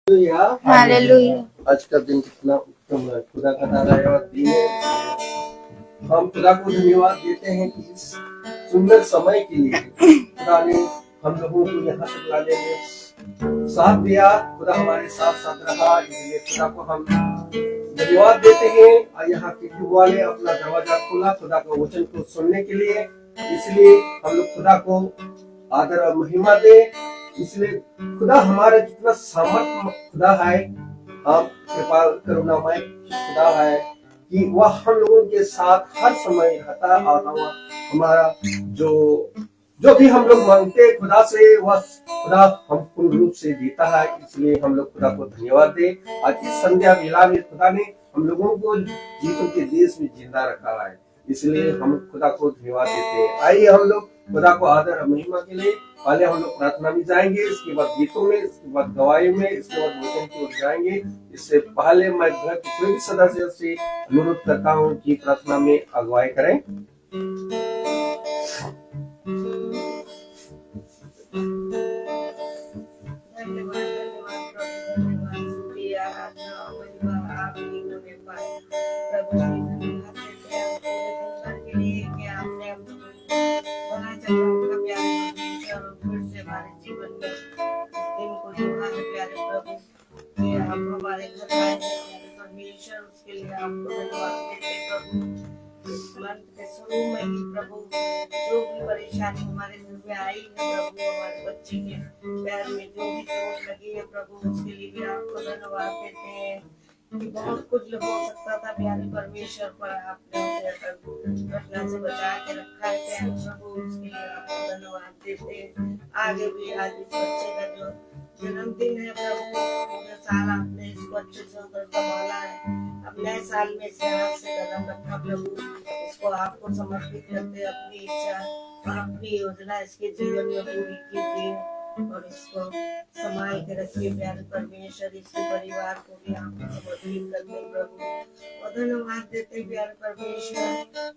Hallelujah. आज का दिन कितना उत्तम है, खुदा का धन्यवाद दिन है। हम खुदा को धन्यवाद देते हैं कि इस सुंदर समय के लिए खुदा ने हम लोगों को यहाँ तक लाने में साथ दिया। खुदा हमारे साथ साथ रहा, इसलिए खुदा को हम धन्यवाद देते हैं। और यहाँ के युवा ने अपना दरवाजा खोला खुदा के वचन को सुनने के लिए, इसलिए हम लोग खुदा को आदर और महिमा दे। इसलिए खुदा हमारे जितना सामर्थ्य खुदा है, हम कृपा करुणामय खुदा है कि वह हम लोगों के साथ हर समय रहता है और हमारा जो भी हम लोग मांगते हैं खुदा से, वह खुदा हम पूर्ण रूप से देता है। इसलिए हम लोग खुदा को धन्यवाद दे। आज इस संध्या वेला में खुदा ने हम लोगों को जीतों के देश में जिंदा रखा है, इसलिए हम खुदा को धन्यवाद देते हैं। आइए हम लोग खुदा को आदर और महिमा के लिए पहले हम लोग प्रार्थना में जाएंगे, इसके बाद गीतों में, इसके बाद गवाही में, इसके बाद वचन की ओर जाएंगे। इससे पहले मैं घर के कोई भी सदस्य से अनुरोध करता हूँ कि प्रार्थना में अगुवाई करें। हमारे घर आए परमेश्वर, उसके लिए आपको धन्यवाद देते प्रभु। इस मंथ के शुरू में ही प्रभु जो भी परेशानी हमारे घर में आई है प्रभु, हमारे बच्चे के पैर में जो भी चोट लगी है प्रभु, उसके लिए भी आपको धन्यवाद देते हैं कि बहुत कुछ हो सकता था प्यारे परमेश्वर, पर आपने उसे घटना से बचा के रखा है प्यारे प्रभु, उसके लिए आपको धन्यवाद देते हैं। आगे भी आज इस बच्चे का जो जन्मदिन है प्रभु, पूरे साल आपने इसको अच्छे से उधर संभाला है। अब नए साल में इसे हाथ से कदम रखा प्रभु, इसको आपको समर्पित करते अपनी इच्छा और अपनी योजना इसके जीवन में पूरी कीजिए और इसको संभाल के रखिए प्यारे परमेश्वर। इसके परिवार को भी आपको समर्पित करते प्रभु और धन्यवाद देते प्यारे परमेश्वर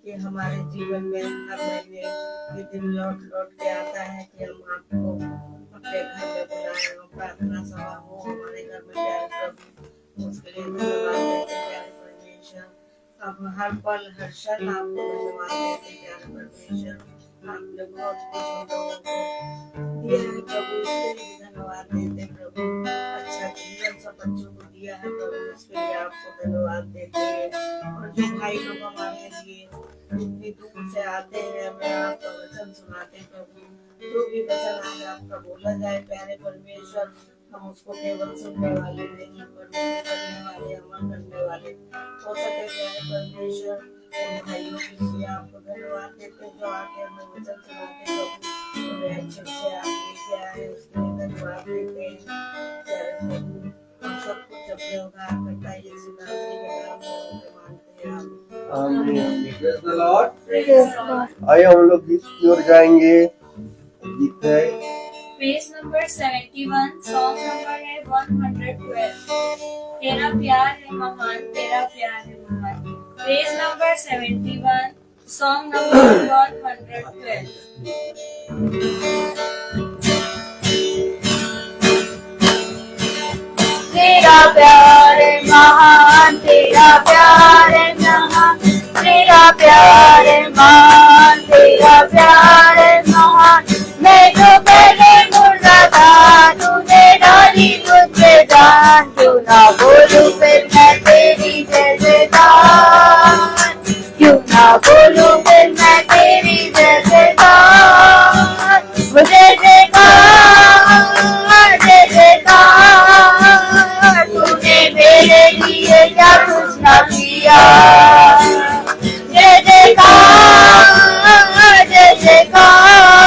कि हमारे जीवन में हर महीने ये दिन लौट लौट के आता है कि हम आपको अपने घर में बुलाए, प्रार्थना सभा हो हमारे घर में प्यारे प्रभु, उसके लिए धन्यवाद देते प्यारे परमेश्वर। अब हर पल हर क्षण आपको धन्यवाद देते प्यारे परमेश्वर। आपने बहुत कुछ दिया है प्रभु, इसके लिए धन्यवाद देते प्रभु। अच्छा जीवन सब बच्चों को दिया है प्रभु, उसके लिए आपको धन्यवाद देते हैं। और जो भाई लोग हमारे लिए इतनी दूर से आते हैं, हमें आपका वचन सुनाते प्रभु, जो भी वचन आज आपका बोला जाए प्यारे परमेश्वर, हम उसको केवल सुनने वाले नहीं पर करने वाले, अमल करने वाले हो सके प्यारे परमेश्वर। भाइयों के लिए आपको धन्यवाद देते जो आके हमें वचन सुनाते प्रभु, उन्हें अच्छे से आप लेके आए, उसके लिए धन्यवाद देते हैं। हम सब कुछ अपने उद्धार करता है यीशु मसीह के नाम में मांगते हैं, आमीन। Praise the Lord. आइए हम लोग गीत की ओर जाएंगे। गीत है पेज नंबर 71, सॉन्ग नंबर है 112। तेरा प्यार है महान, तेरा प्यार है महान। Page number 71, song number 112। तेरा प्यार है महान, तेरा प्यार है महान, तेरा प्यार है महान, तेरा प्यार है महान। मैं तो पहले मुर्दा था, तूने डाली मुझे जान, क्यों ना बोलूं फिर मैं तेरी जय जयकार, क्यों ना बोलूं फिर मैं तेरी जय जयकार। जय जयकार, जय जयकार, तूने मेरे लिए क्या कुछ ना किया। जय जयकार, जय जयकार,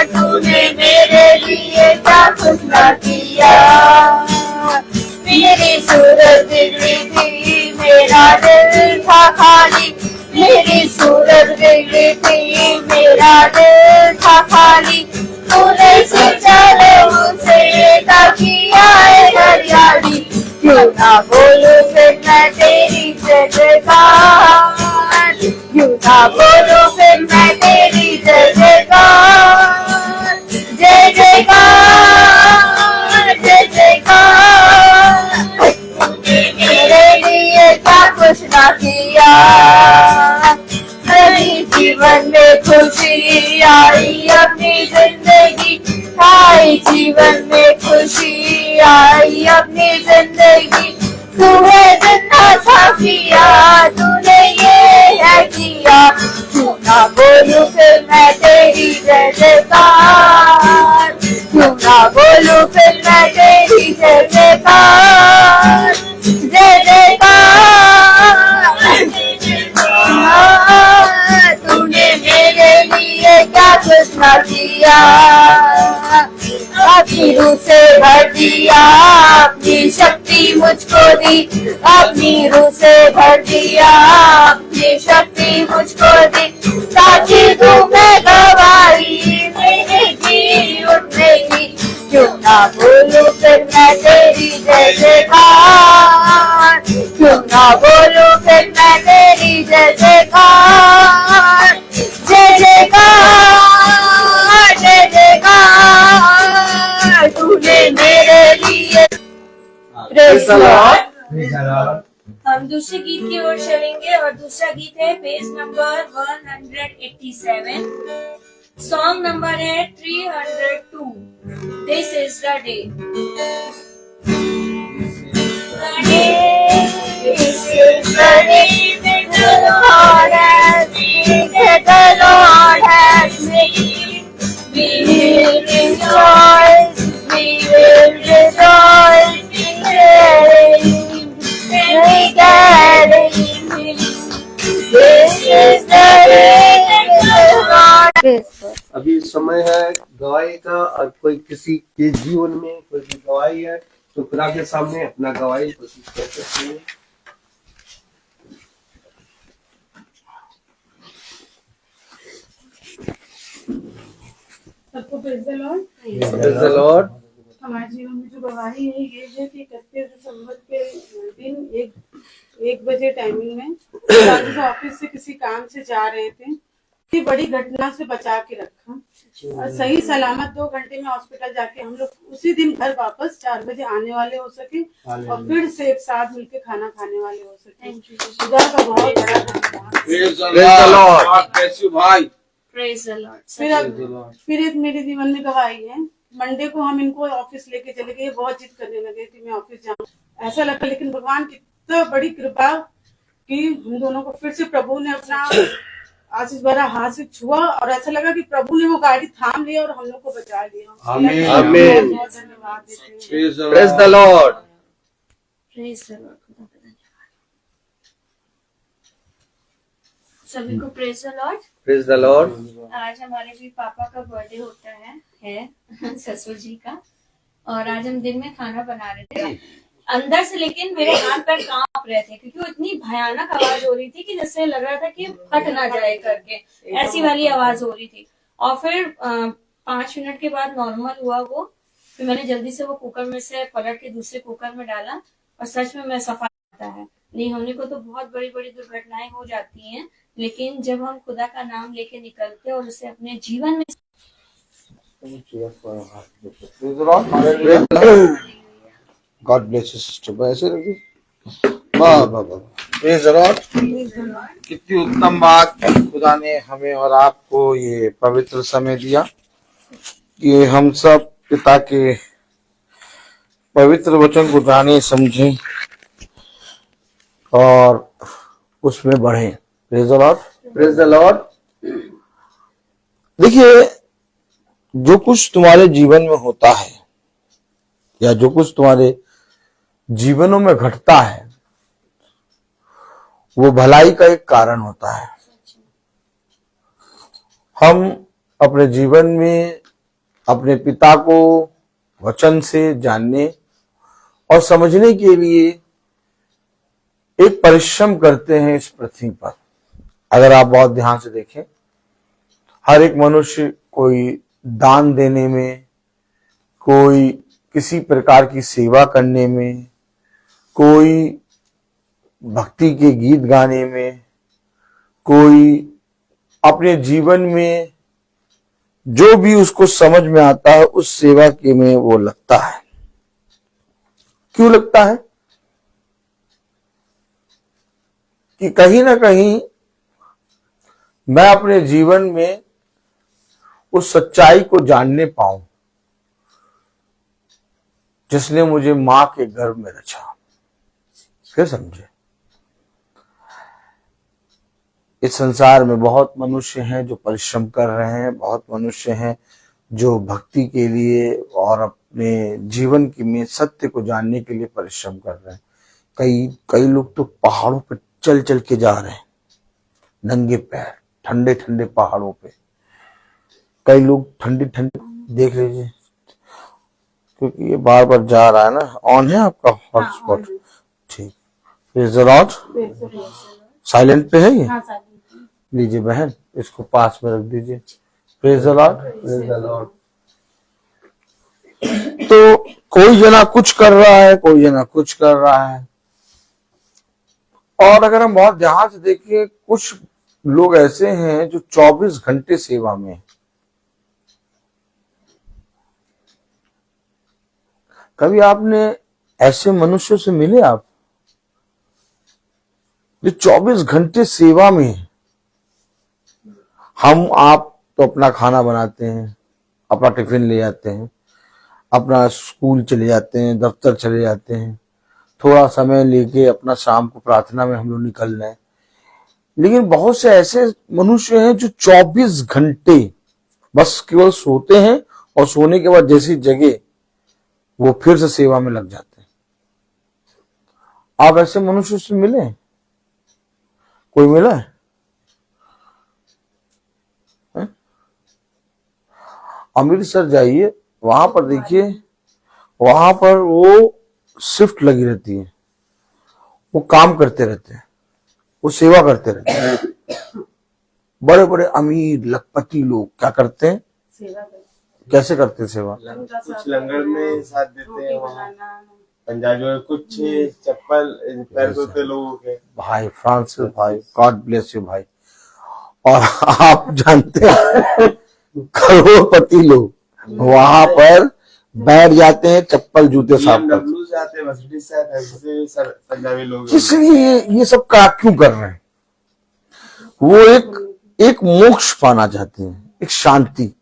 तूने मेरे लिए क्या कुछ ना किया। मेरी सूरत बिगड़ी थी, मेरा दिल था खाली, मेरी सूरत बिगड़ी थी, मेरा दिल था खाली। तूने सोचा मुझसे किया है हरियाली, क्यों ना बोलूं फिर मैं तेरी जय जयकार, क्यों ना बोलूं फिर मैं तेरी जय जयकार। जय जयकार, जय जयकार, अपनी जिंदगी, तू है जिंदा साफिया, तूने ये है किया, क्यों ना बोलूं फिर मैं तेरी जय जयकार, क्यों ना बोलूं फिर मैं तेरी जय जयकार, जय जयकार। तूने मेरे लिए क्या कुछ न किया, अपनी रूह से भर दिया, अपनी शक्ति मुझको दी, अपनी रूह से भर दिया, अपनी शक्ति मुझको दी, ताकि तू मैं गवाही मेरे जी उठने की, क्यों ना बोलूं फिर मैं तेरी जय जयकार, क्यों ना बोलूं फिर मैं तेरी जय जयकार, जय जयकार, जय जयकार। तूने मेरे लिए Praise the Lord। हम दूसरे गीत की ओर चलेंगे और दूसरा गीत है पेज नंबर 187, सॉन्ग नंबर है 302, this is the day. This is the day that the Lord has made, that the Lord has made. We will rejoice, we will rejoice, This is the day that the Lord। अभी समय है गवाही का, और कोई किसी के जीवन में कोई भी गवाही है तो खुदा के सामने अपना गवाही कोशिश कर सकते हैं। सबको praise the Lord. Praise the Lord। हमारे जीवन में जो गवाही है ये है कि 31 दिसंबर के दिन 1 बजे टाइमिंग में जो ऑफिस से किसी काम से जा रहे थे, इतनी बड़ी घटना से बचा के रखा और सही सलामत 2 घंटे में हॉस्पिटल जाके हम लोग उसी दिन घर वापस 4 बजे आने वाले हो सके और फिर से एक साथ मिलके खाना खाने वाले हो सके। खुदा का बहुत बड़ा धन्यवाद। Praise the Lord। God bless you, भाई। Praise the Lord। फिर एक मेरे जीवन में गवाही है। मंडे को हम इनको ऑफिस लेके चले गए, बहुत जिद करने लगे कि मैं ऑफिस जाऊं, ऐसा लगा, लेकिन भगवान की इतना बड़ी कृपा कि हम दोनों को फिर से प्रभु ने अपना आशीष भरा हाथ से छुआ और ऐसा लगा कि प्रभु ने वो गाड़ी थाम लिया और हम लोग को बचा लिया। आमीन। आमीन। बहुत धन्यवाद देते हैं। Praise the Lord। Praise the Lord। खुदा का धन्यवाद। सभी को praise the Lord. Praise the Lord। आज हमारे भी पापा का बर्थडे होता है ससुर जी का, और आज हम दिन में खाना बना रहे थे अंदर से, लेकिन मेरे हाथ पैर कांप रहे थे क्योंकि वो इतनी भयानक आवाज हो रही थी कि जैसे लग रहा था कि फट ना जाए करके, ऐसी वाली आवाज हो रही थी। और फिर 5 मिनट के बाद नॉर्मल हुआ वो, फिर मैंने जल्दी से वो कुकर में से पलट के दूसरे कुकर में डाला, और सच में मैं सफाई आता है नहीं होने को तो बहुत बड़ी बड़ी दुर्घटनाएं हो जाती हैं, लेकिन जब हम खुदा का नाम लेके निकलते और उसे अपने जीवन में Praise the Lord। Praise the Lord। God bless you, sister। ऐसे रखिए। वाह वाह वाह। Praise the Lord। कितनी उत्तम बात खुदा ने हमें और आपको ये पवित्र समय दिया कि हम सब पिता के पवित्र वचन को जाने समझें और उसमें बढ़ें। Praise the Lord। Praise the Lord। देखिए, जो कुछ तुम्हारे जीवन में होता है या जो कुछ तुम्हारे जीवनों में घटता है वो भलाई का एक कारण होता है। हम अपने जीवन में अपने पिता को वचन से जानने और समझने के लिए एक परिश्रम करते हैं इस पृथ्वी पर। अगर आप बहुत ध्यान से देखें, हर एक मनुष्य कोई दान देने में, कोई किसी प्रकार की सेवा करने में, कोई भक्ति के गीत गाने में, कोई अपने जीवन में जो भी उसको समझ में आता है उस सेवा के में वो लगता है। क्यों लगता है? कि कहीं ना कहीं मैं अपने जीवन में उस सच्चाई को जानने पाऊं जिसने मुझे मां के गर्भ में रचा। फिर समझे, इस संसार में बहुत मनुष्य हैं जो परिश्रम कर रहे हैं, बहुत मनुष्य हैं जो भक्ति के लिए और अपने जीवन की में सत्य को जानने के लिए परिश्रम कर रहे हैं। कई लोग तो पहाड़ों पे चल चल के जा रहे हैं, नंगे पैर, ठंडे ठंडे पहाड़ों पे। कई लोग ठंडी ठंडी, देख लीजिए, क्योंकि ये बार बार जा रहा है ना। ऑन है आपका हॉटस्पॉट? ठीक, प्रेज़ द लॉर्ड। साइलेंट पे है ये? लीजिए बहन, इसको पास में रख दीजिए। Praise the Lord, praise the Lord. तो कोई जना कुछ कर रहा है, कोई जना कुछ कर रहा है। और अगर हम बहुत ध्यान से देखिए, कुछ लोग ऐसे हैं जो 24 घंटे सेवा में हैं। कभी आपने ऐसे मनुष्यों से मिले आप, जो 24 घंटे सेवा में है? हम आप तो अपना खाना बनाते हैं, अपना टिफिन ले जाते हैं, अपना स्कूल चले जाते हैं, दफ्तर चले जाते हैं, थोड़ा समय लेके अपना शाम को प्रार्थना में हम लोग निकल रहे हैं। लेकिन बहुत से ऐसे मनुष्य हैं जो 24 घंटे बस केवल सोते हैं और सोने के बाद जैसी जगह वो फिर से सेवा में लग जाते हैं। आप ऐसे मनुष्य से मिले? कोई मिला है? अमृतसर जाइए, वहां पर देखिए, वहां पर वो शिफ्ट लगी रहती है, वो काम करते रहते हैं, वो सेवा करते रहते हैं। बड़े बड़े अमीर लखपति लोग क्या करते हैं? कैसे करते हैं सेवा? कुछ लंगर में साथ देते हैं, वहाँ पंजाबियों में कुछ चप्पल पैर धोते लोगों के। भाई फ्रांसिस भाई, गॉड ब्लेस यू भाई। और आप जानते हैं करोड़पति लोग वहां पर बैठ जाते हैं चप्पल जूते साफ करते हैं। पंजाबी लोग इसलिए ये सब का क्यों कर रहे हैं? वो एक मोक्ष पाना चाहते हैं, एक शांति।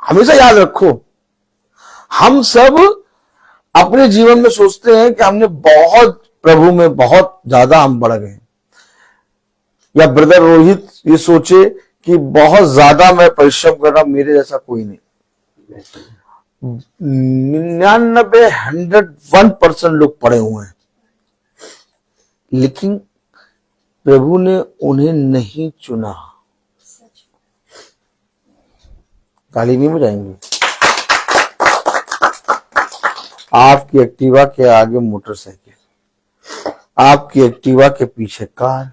हमेशा याद रखो, हम सब अपने जीवन में सोचते हैं कि हमने बहुत प्रभु में बहुत ज्यादा हम बढ़ गए, या ब्रदर रोहित ये सोचे कि बहुत ज्यादा मैं परिश्रम कर रहा हूं, मेरे जैसा कोई नहीं। 100% लोग पड़े हुए हैं, लेकिन प्रभु ने उन्हें नहीं चुना। ताली नहीं बजाएंगे? आपकी एक्टिवा के आगे मोटरसाइकिल, आपकी एक्टिवा के पीछे कार,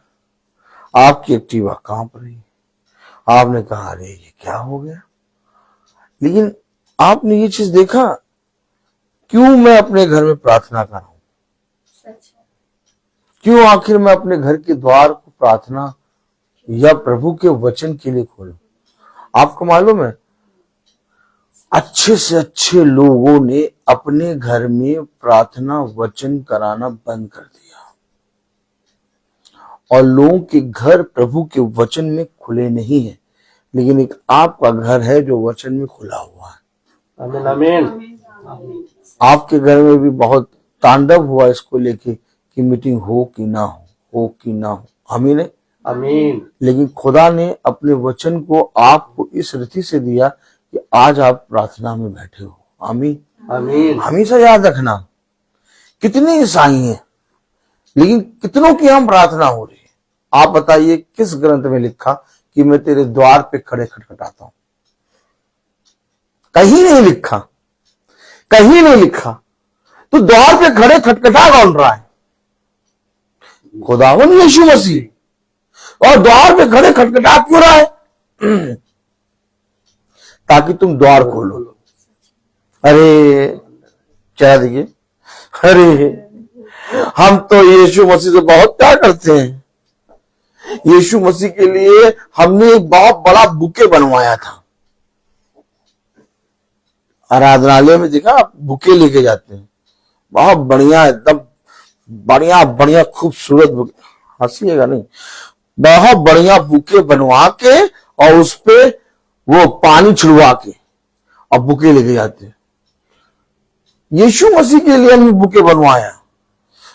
आपकी एक्टिवा कांप रही। आपने कहा अरे ये क्या हो गया? लेकिन आपने ये चीज देखा, क्यों मैं अपने घर में प्रार्थना कर रहा हूं? क्यों आखिर मैं अपने घर के द्वार को प्रार्थना या प्रभु के वचन के लिए खोलूं? आपको मालूम है, अच्छे से अच्छे लोगों ने अपने घर में प्रार्थना वचन कराना बंद कर दिया, और लोगों के घर प्रभु के वचन में खुले नहीं है। लेकिन एक आपका घर है जो वचन में खुला हुआ है। आमीन आमीन। आपके घर में भी बहुत तांडव हुआ इसको लेके कि मीटिंग हो कि ना हो कि ना हो। आमीन है? आमीन। लेकिन खुदा ने अपने वचन को आपको इस रीति से दिया कि आज आप प्रार्थना में बैठे हो। आमीन आमीन। हमेशा याद रखना, कितने ईसाई हैं लेकिन कितनों की हम प्रार्थना हो रही है। आप बताइए किस ग्रंथ में लिखा कि मैं तेरे द्वार पे खड़े खटखटाता हूं? कहीं नहीं लिखा, कहीं नहीं लिखा। तो द्वार पे खड़े खटखटा कौन रहा है? खुदावन यीशु मसीह। और द्वार पे खड़े खटखटा क्यों रहा है? ताकि तुम द्वार खोलो। अरे क्या देखिए, अरे हम तो यीशु मसीह से बहुत प्यार करते हैं। यीशु मसीह के लिए हमने एक बहुत बड़ा बुके बनवाया था। आराधनालय में देखा, आप बुके लेके जाते हैं, बहुत बढ़िया, एकदम बढ़िया बढ़िया खूबसूरत बुके। हंसीएगा नहीं, बहुत बढ़िया बुके बनवा के और उस पे वो पानी छिड़वा के और बुके लेके जाते हैं। यीशु मसीह के लिए हमने बुके बनवाया,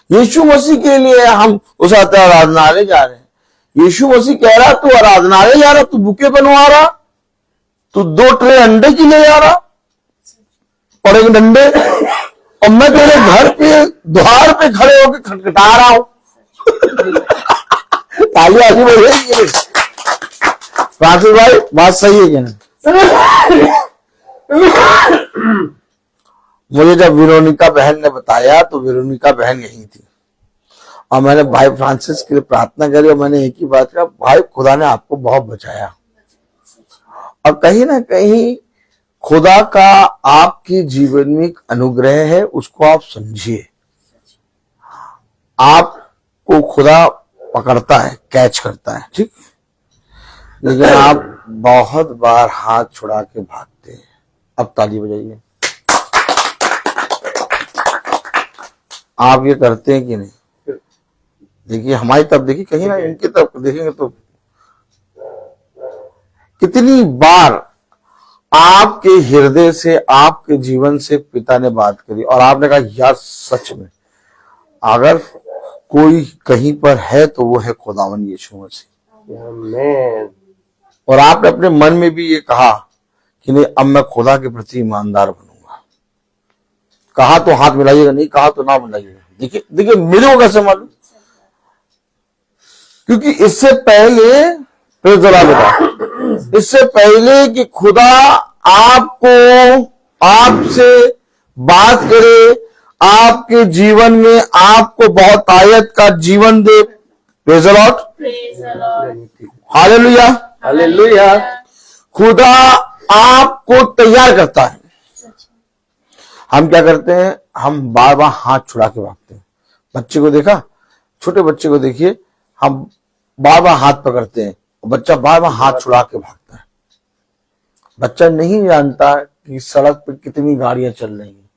यीशु मसीह के लिए हम उस आराधनालय जा रहे हैं। यीशु मसीह कह रहा तू आराधनालय जा रहा, तू बुके बनवा रहा, तू 2 ट्रे अंडे की ले जा रहा और एक डंडे, और मैं तेरे घर के द्वार पे खड़े होकर खटखटा रहा हूं। ताली आगे बढ़ेगी। राकेश भाई बात सही है क्या नहीं? मुझे जब वेरोनिका बहन ने बताया तो वेरोनिका बहन यही थी और मैंने भाई फ्रांसिस के लिए प्रार्थना करी और मैंने एक ही बात कहा, भाई खुदा ने आपको बहुत बचाया और कहीं ना कहीं खुदा का आपके जीवन में एक अनुग्रह है, उसको आप समझिए। आपको खुदा पकड़ता है, कैच करता है, ठीक, लेकिन आप बहुत बार हाथ छुड़ा के भागते हैं। अब ताली बजाइए। आप ये करते हैं कि नहीं? देखिए हमारी तरफ देखिए, कहीं ना इनकी तरफ देखेंगे तो कितनी बार आपके हृदय से, आपके जीवन से पिता ने बात करी और आपने कहा यार सच में अगर कोई कहीं पर है तो वो है खुदावन यीशु मसीह। और आपने अपने मन में भी ये कहा कि नहीं अब मैं खुदा के प्रति ईमानदार बनूंगा। कहा तो हाथ मिलाइएगा, नहीं कहा तो ना मिलाइएगा। देखिए देखिए मेरे को कैसे मालूम, क्योंकि इससे पहले बेटा, इससे पहले कि खुदा आपको आपसे बात करे, आपके जीवन में आपको बहुत आयत का जीवन दे, praise the Lord, hallelujah hallelujah, खुदा आपको तैयार करता है। हम क्या करते हैं, हम बार बार हाथ छुड़ा के भागते हैं। बच्चे को देखा, छोटे बच्चे को देखिए, हम बार बार हाथ पकड़ते हैं, बच्चा बार बार हाथ छुड़ा के भागता है। बच्चा नहीं जानता कि सड़क पे कितनी गाड़ियां चल रही हैं,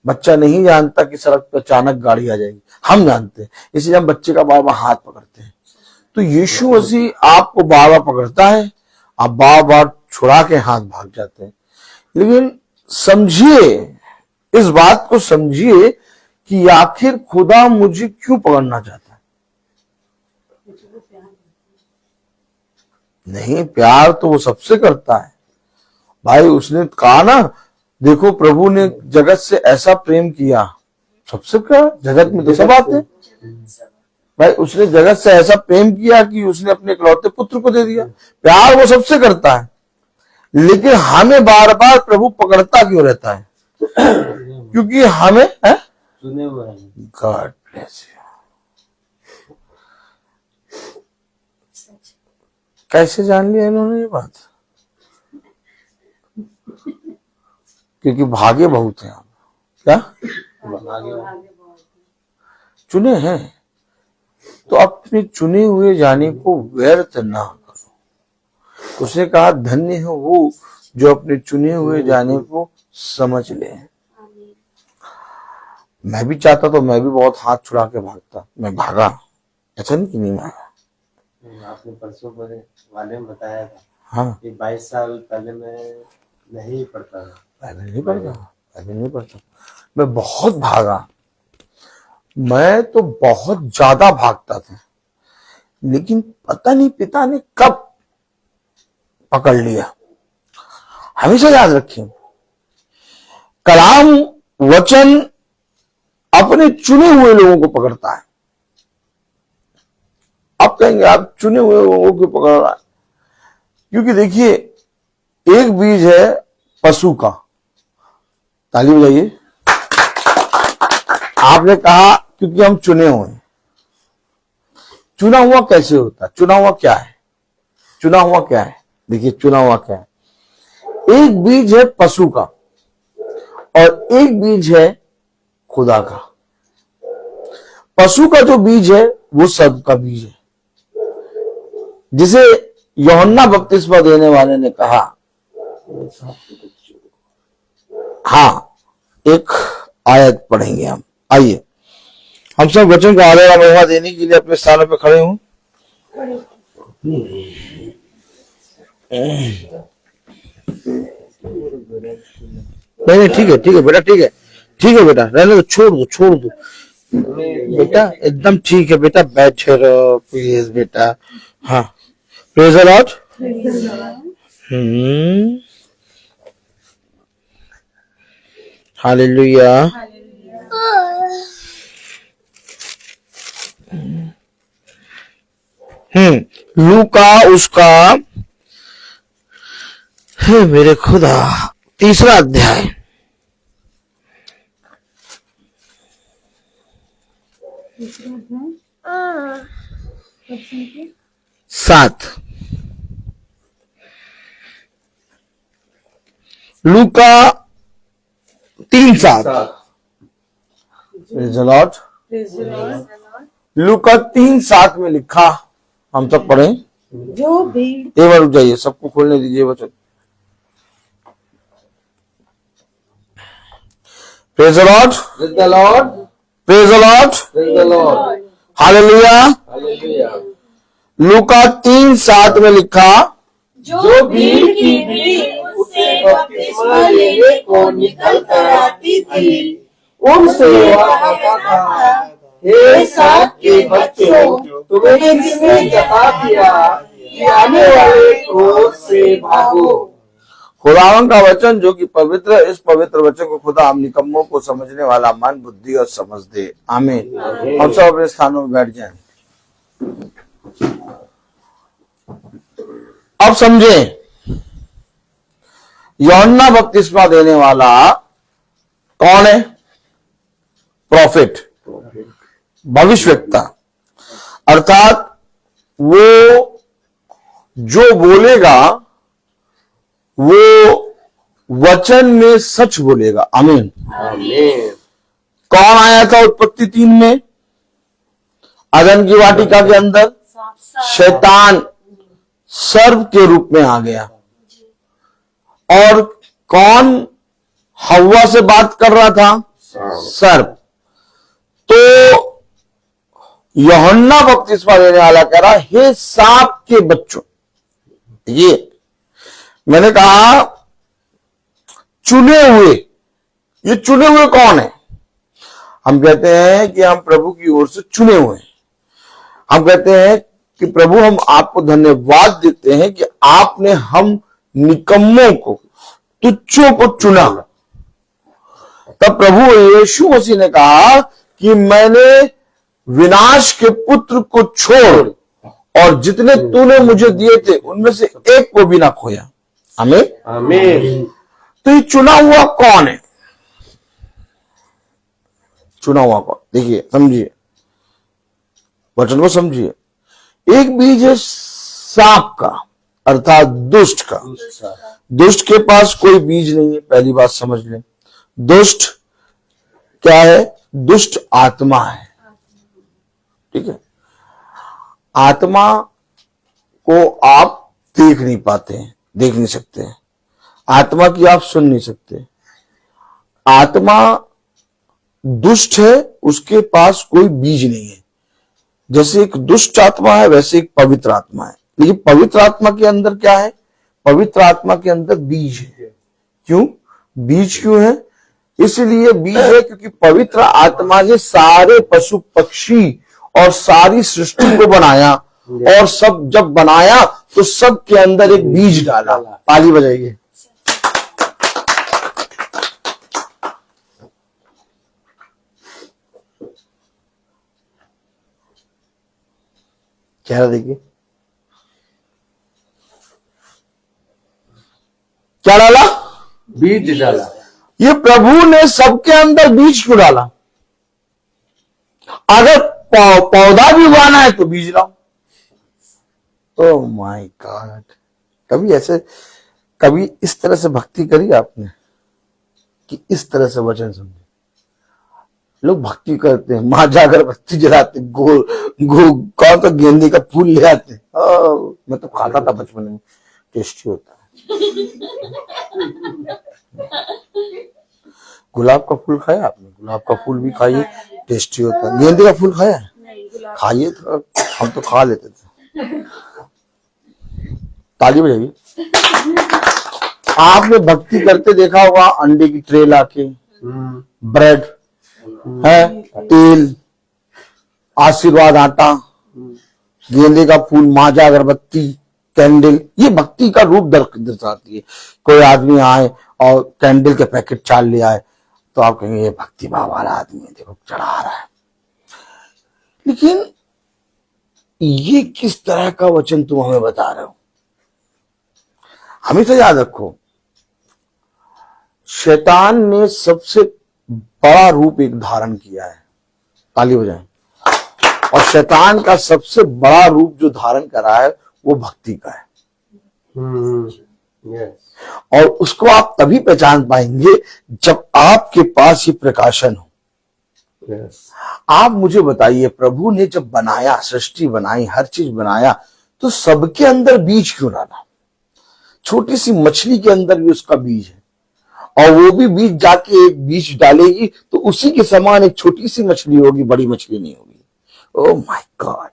बच्चा नहीं जानता कि सड़क पे अचानक गाड़ी आ जाएगी, हम जानते हैं, इसलिए हम बच्चे का बार बार हाथ पकड़ते हैं। तो यीशु मसीह आपको बार बार पकड़ता है, आप बार बार छुड़ा के हाथ भाग जाते हैं। लेकिन समझिए, इस बात को समझिए कि आखिर खुदा मुझे क्यों पकड़ना चाहता है। नहीं, प्यार तो वो सबसे करता है भाई। उसने कहा ना, देखो प्रभु ने जगत से ऐसा प्रेम किया, सबसे प्यार, जगत में तो सब आते हैं भाई, उसने जगत से ऐसा प्रेम किया कि उसने अपने इकलौते पुत्र को दे दिया। प्यार वो सबसे करता है, लेकिन हमें बार बार प्रभु पकड़ता क्यों रहता है? क्योंकि हमें सुने हुए हैं। God bless you. कैसे जान लिया इन्होंने ये बात? क्योंकि भागे बहुत हैं आप। क्या चुने हैं, तो अपने चुने हुए जाने को व्यर्थ ना करो। उसने कहा धन्य है वो जो अपने चुने हुए जाने को समझ ले। मैं भी चाहता तो मैं भी बहुत हाथ छुड़ा के भागता, मैं भागा, ऐसा नहीं कि नहीं भागा। आपने परसों वाले में बताया था, हाँ, कि 22 साल पहले मैं नहीं पढ़ता था। पहले नहीं पढ़ता, मैं बहुत भागा, मैं तो बहुत ज्यादा भागता था, लेकिन पता नहीं पिता ने कब पकड़ लिया। हमेशा याद रखिए, कलाम वचन अपने चुने हुए लोगों को पकड़ता है। आप कहेंगे आप चुने हुए लोगों को पकड़ रहा है, क्योंकि देखिए एक बीज है पशु का। ताली बजाइए। आपने कहा क्योंकि हम चुने हुए हैं। चुना हुआ कैसे होता है? चुना हुआ क्या है? चुना हुआ क्या है? देखिए चुना हुआ क्या है। एक बीज है पशु का और एक बीज है खुदा का। पशु का जो बीज है वो सब का बीज है, जिसे यूहन्ना बपतिस्मा देने वाले ने कहा। हाँ, एक आयत पढ़ेंगे हम। आइए हम सब वचन को आदर और महिमा देने के लिए अपने स्थानों पर खड़े हों। नहीं ठीक है बेटा, ठीक है, ठीक है बेटा, रहने दो, छोड़ दो बेटा, एकदम ठीक है बेटा, बैठे रहो प्लीज बेटा। हाँ, प्रेज द लॉर्ड। हालेलुया। लूका उसका हे मेरे खुदा 3रा अध्याय 7। लूका 3:7। Praise the Lord. लूका 3:7 में लिखा, हम सब पढ़ें। जो भीड़ एक बार रुक जाइए, सबको खोलने दीजिए वचन। Praise the Lord, Praise the Lord. Praise the Lord, Praise the Lord. Hallelujah. Hallelujah. लूका 3:7 में लिखा, जो भीड़ की भीड़ उससे बपतिस्मा लेने को निकल कर आती थी, उनसे वह कहता था, हे सात के बच्चों, तुम्हें जिसने जता दिया कि आने वाले क्रोध से भागो। खुदावन का वचन जो कि पवित्र, इस पवित्र वचन को खुदा हम निकम्मों को समझने वाला मन, बुद्धि और समझ दे। आमीन। हम सब अपने स्थानों में बैठ जाएं। अब समझें, यूहन्ना बपतिस्मा देने वाला कौन है? प्रॉफिट, भविष्यवक्ता। अर्थात वो जो बोलेगा वो वचन में सच बोलेगा। आमीन। आमीन। कौन आया था उत्पत्ति 3 में? अदन की वाटिका के अंदर शैतान सर्प के रूप में आ गया। और कौन हव्वा से बात कर रहा था? सर्प। तो यूहन्ना बपतिस्मा देने वाला कह रहा, हे सांप के बच्चों। ये मैंने कहा चुने हुए, ये चुने हुए कौन है? हम कहते हैं कि हम प्रभु की ओर से चुने हुए हैं। हम कहते हैं कि प्रभु, हम आपको धन्यवाद देते हैं कि आपने हम निकम्मों को, तुच्छों को चुना। तब प्रभु यीशु मसीह ने कहा कि मैंने विनाश के पुत्र को छोड़ और जितने तूने मुझे दिए थे उनमें से एक को भी ना खोया। आमीन। आमीन। तो ये चुना हुआ कौन है? चुना हुआ कौन? देखिए, समझिए, वचन को समझिए। एक बीज है सांप का, अर्थात दुष्ट का। दुष्ट के पास कोई बीज नहीं है, पहली बात समझ लें। दुष्ट क्या है? दुष्ट आत्मा है। ठीक है, आत्मा को आप देख नहीं पाते हैं, देख नहीं सकते हैं। आत्मा की आप सुन नहीं सकते। आत्मा दुष्ट है, उसके पास कोई बीज नहीं है। जैसे एक दुष्ट आत्मा है वैसे एक पवित्र आत्मा है। लेकिन पवित्र आत्मा के अंदर क्या है? पवित्र आत्मा के अंदर बीज है। क्यों बीज क्यों है? इसलिए बीज है क्योंकि पवित्र आत्मा ने सारे पशु पक्षी और सारी सृष्टि को बनाया, और सब जब बनाया तो सब के अंदर एक बीज डाला। ताली बजाइए। चेहरा देखिए, क्या डाला? बीज डाला। ये प्रभु ने सबके अंदर बीज क्यों डाला? अगर पौधा भी उगाना है तो बीज लाओ। ओह माय गॉड, कभी इस तरह से भक्ति करी आपने कि इस तरह से वचन समझे? लोग भक्ति करते हैं, मां जाकर बत्ती जलाते, कौन तो गेंदे का फूल ले आते। मैं तो खाता था बचपन में, टेस्टी होता है। गुलाब का फूल खाया आपने? गुलाब का फूल भी खाइए, टेस्टी होता है। गेंदे का फूल खाया? खाइए, तो हम तो खा लेते थे। ताली बजाइए। आपने भक्ति करते देखा होगा, अंडे की ट्रे लाके ब्रेड है, तेल, आशीर्वाद आटा, गेंदे का फूल, माजा, अगरबत्ती, कैंडल, ये भक्ति का रूप दर्शाती है। कोई आदमी आए और कैंडल के पैकेट चाल ले आए तो आप कहेंगे ये भक्ति भाव वाला आदमी देखो चढ़ा रहा है। लेकिन ये किस तरह का वचन तुम हमें बता रहे हो? हमेशा याद रखो, शैतान ने सबसे बड़ा रूप एक धारण किया है, ताली बजाएं, और शैतान का सबसे बड़ा रूप जो धारण करा है वो भक्ति का है। और उसको आप तभी पहचान पाएंगे जब आपके पास ये प्रकाशन हो। आप मुझे बताइए, प्रभु ने जब बनाया, सृष्टि बनाई, हर चीज बनाया, तो सबके अंदर बीज क्यों डाला? छोटी सी मछली के अंदर भी उसका बीज है, और वो भी बीज जाके एक बीज डालेगी तो उसी के समान एक छोटी सी मछली होगी, बड़ी मछली नहीं होगी। Oh my God!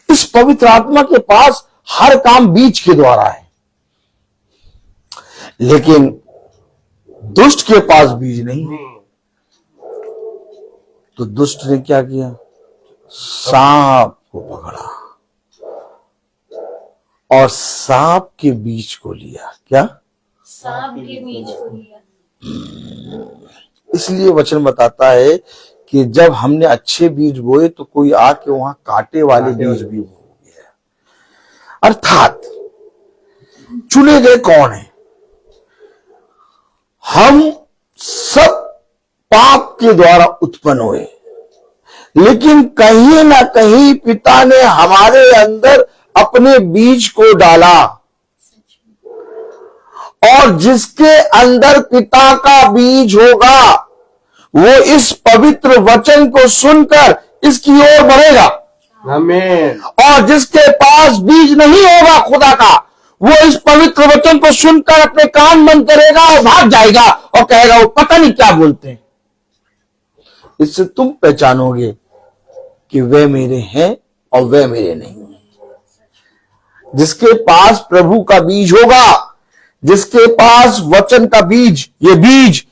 इस पवित्र आत्मा के पास हर काम बीज के द्वारा है, लेकिन दुष्ट के पास बीज नहीं है। तो दुष्ट ने क्या किया? सांप को पकड़ा और सांप के बीज को लिया। क्या? सांप के बीज को लिया। इसलिए वचन बताता है कि जब हमने अच्छे बीज बोए तो कोई आके वहां कांटे वाले बीज भी बो गया। अर्थात चुने गए कौन है? हम सब पाप के द्वारा उत्पन्न हुए, लेकिन कहीं ना कहीं पिता ने हमारे अंदर अपने बीज को डाला, और जिसके अंदर पिता का बीज होगा वो इस पवित्र वचन को सुनकर इसकी ओर बढ़ेगा। आमीन। और जिसके पास बीज नहीं होगा खुदा का, वो इस पवित्र वचन को सुनकर अपने कान बंद करेगा और भाग जाएगा और कहेगा वो पता नहीं क्या बोलते हैं। इससे तुम पहचानोगे कि वे मेरे हैं और वे मेरे नहीं हैं। जिसके पास प्रभु का बीज होगा, जिसके पास वचन का बीज, ये बीज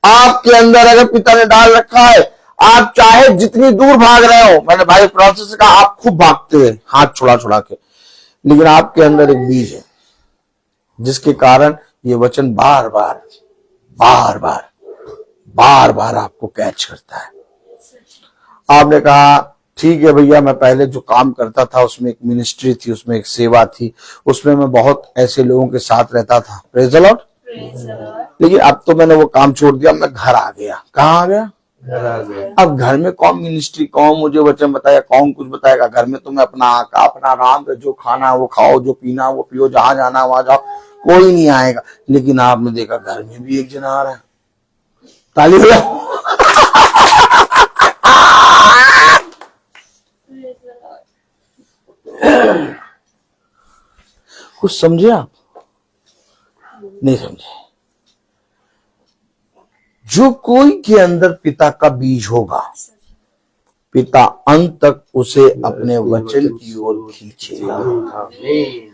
आपके अंदर अगर पिता ने डाल रखा है, आप चाहे जितनी दूर भाग रहे हो, मैंने भाई फ्रांसिस से कहा आप खूब भागते हैं हाथ छुड़ा छुड़ा के, लेकिन आपके अंदर एक बीज है जिसके कारण ये वचन बार बार बार बार बार बार आपको कैच करता है। आपने कहा ठीक है भैया, मैं पहले जो काम करता था उसमें एक मिनिस्ट्री थी, उसमें एक सेवा थी, उसमें मैं बहुत ऐसे लोगों के साथ रहता था, प्रेज द लॉर्ड, लेकिन अब तो मैंने वो काम छोड़ दिया, मैं घर आ गया। कहाँ आ गया? घर आ गया। अब घर में कौन मिनिस्ट्री, कौन मुझे वचन बताया, कौन कुछ बताएगा? घर में तो मैं अपना आराम से जो खाना वो खाओ, जो पीना वो पियो, जहां जाना वहां जाओ, कोई नहीं आएगा। लेकिन आपने देखा घर में भी एक जना आ रहा है, ताली बजाओ। कुछ समझे आप? नहीं समझे। जो कोई के अंदर पिता का बीज होगा, पिता अंत तक उसे अपने वचन की ओर खींचेगा। आमीन।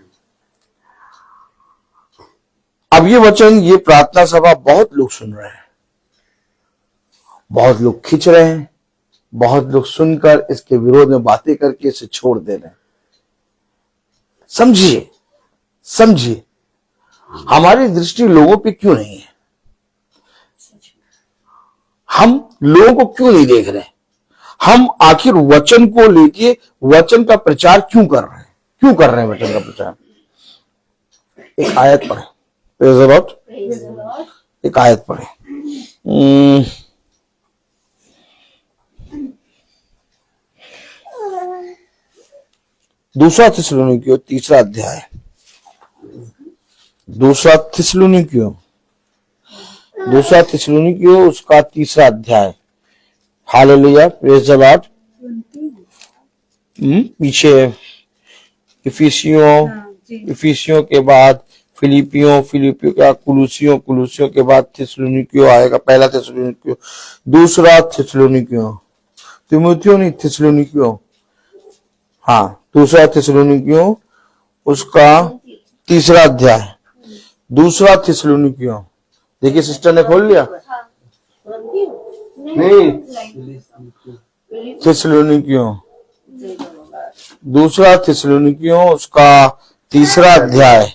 अब ये वचन, ये प्रार्थना सभा बहुत लोग सुन रहे हैं, बहुत लोग खींच रहे हैं, बहुत लोग सुनकर इसके विरोध में बातें करके इसे छोड़ दे रहे हैं। समझिए, समझिए, हमारी दृष्टि लोगों पे क्यों नहीं है? हम लोगों को क्यों नहीं देख रहे? हम आखिर वचन को लेके वचन का प्रचार क्यों कर रहे हैं? क्यों कर रहे हैं वचन का प्रचार? एक आयत पढ़े, प्रेज़ द लॉर्ड। एक आयत पढ़े, दूसरा थिस्सलुनीकियों तीसरा अध्याय, दूसरा थिस्सलुनीकियों उसका तीसरा अध्याय। Hallelujah, praise the Lord. पीछे इफिसियों के बाद फिलिपियों के बाद कुलुसियों के बाद थिस्सलुनीकियों आएगा। पहला थिस्सलुनीकियों, दूसरा थिस्सलुनीकियों, तीमुथियों नहीं, थिस्सलुनीकियों, हाँ, दूसरा थिस्सलुनीकियों उसका तीसरा अध्याय, दूसरा थिस्सलुनीकियों देखिए सिस्टर ने खोल लिया। नहीं थिस्सलुनीकियों, दूसरा थिस्सलुनीकियों उसका 3 अध्याय,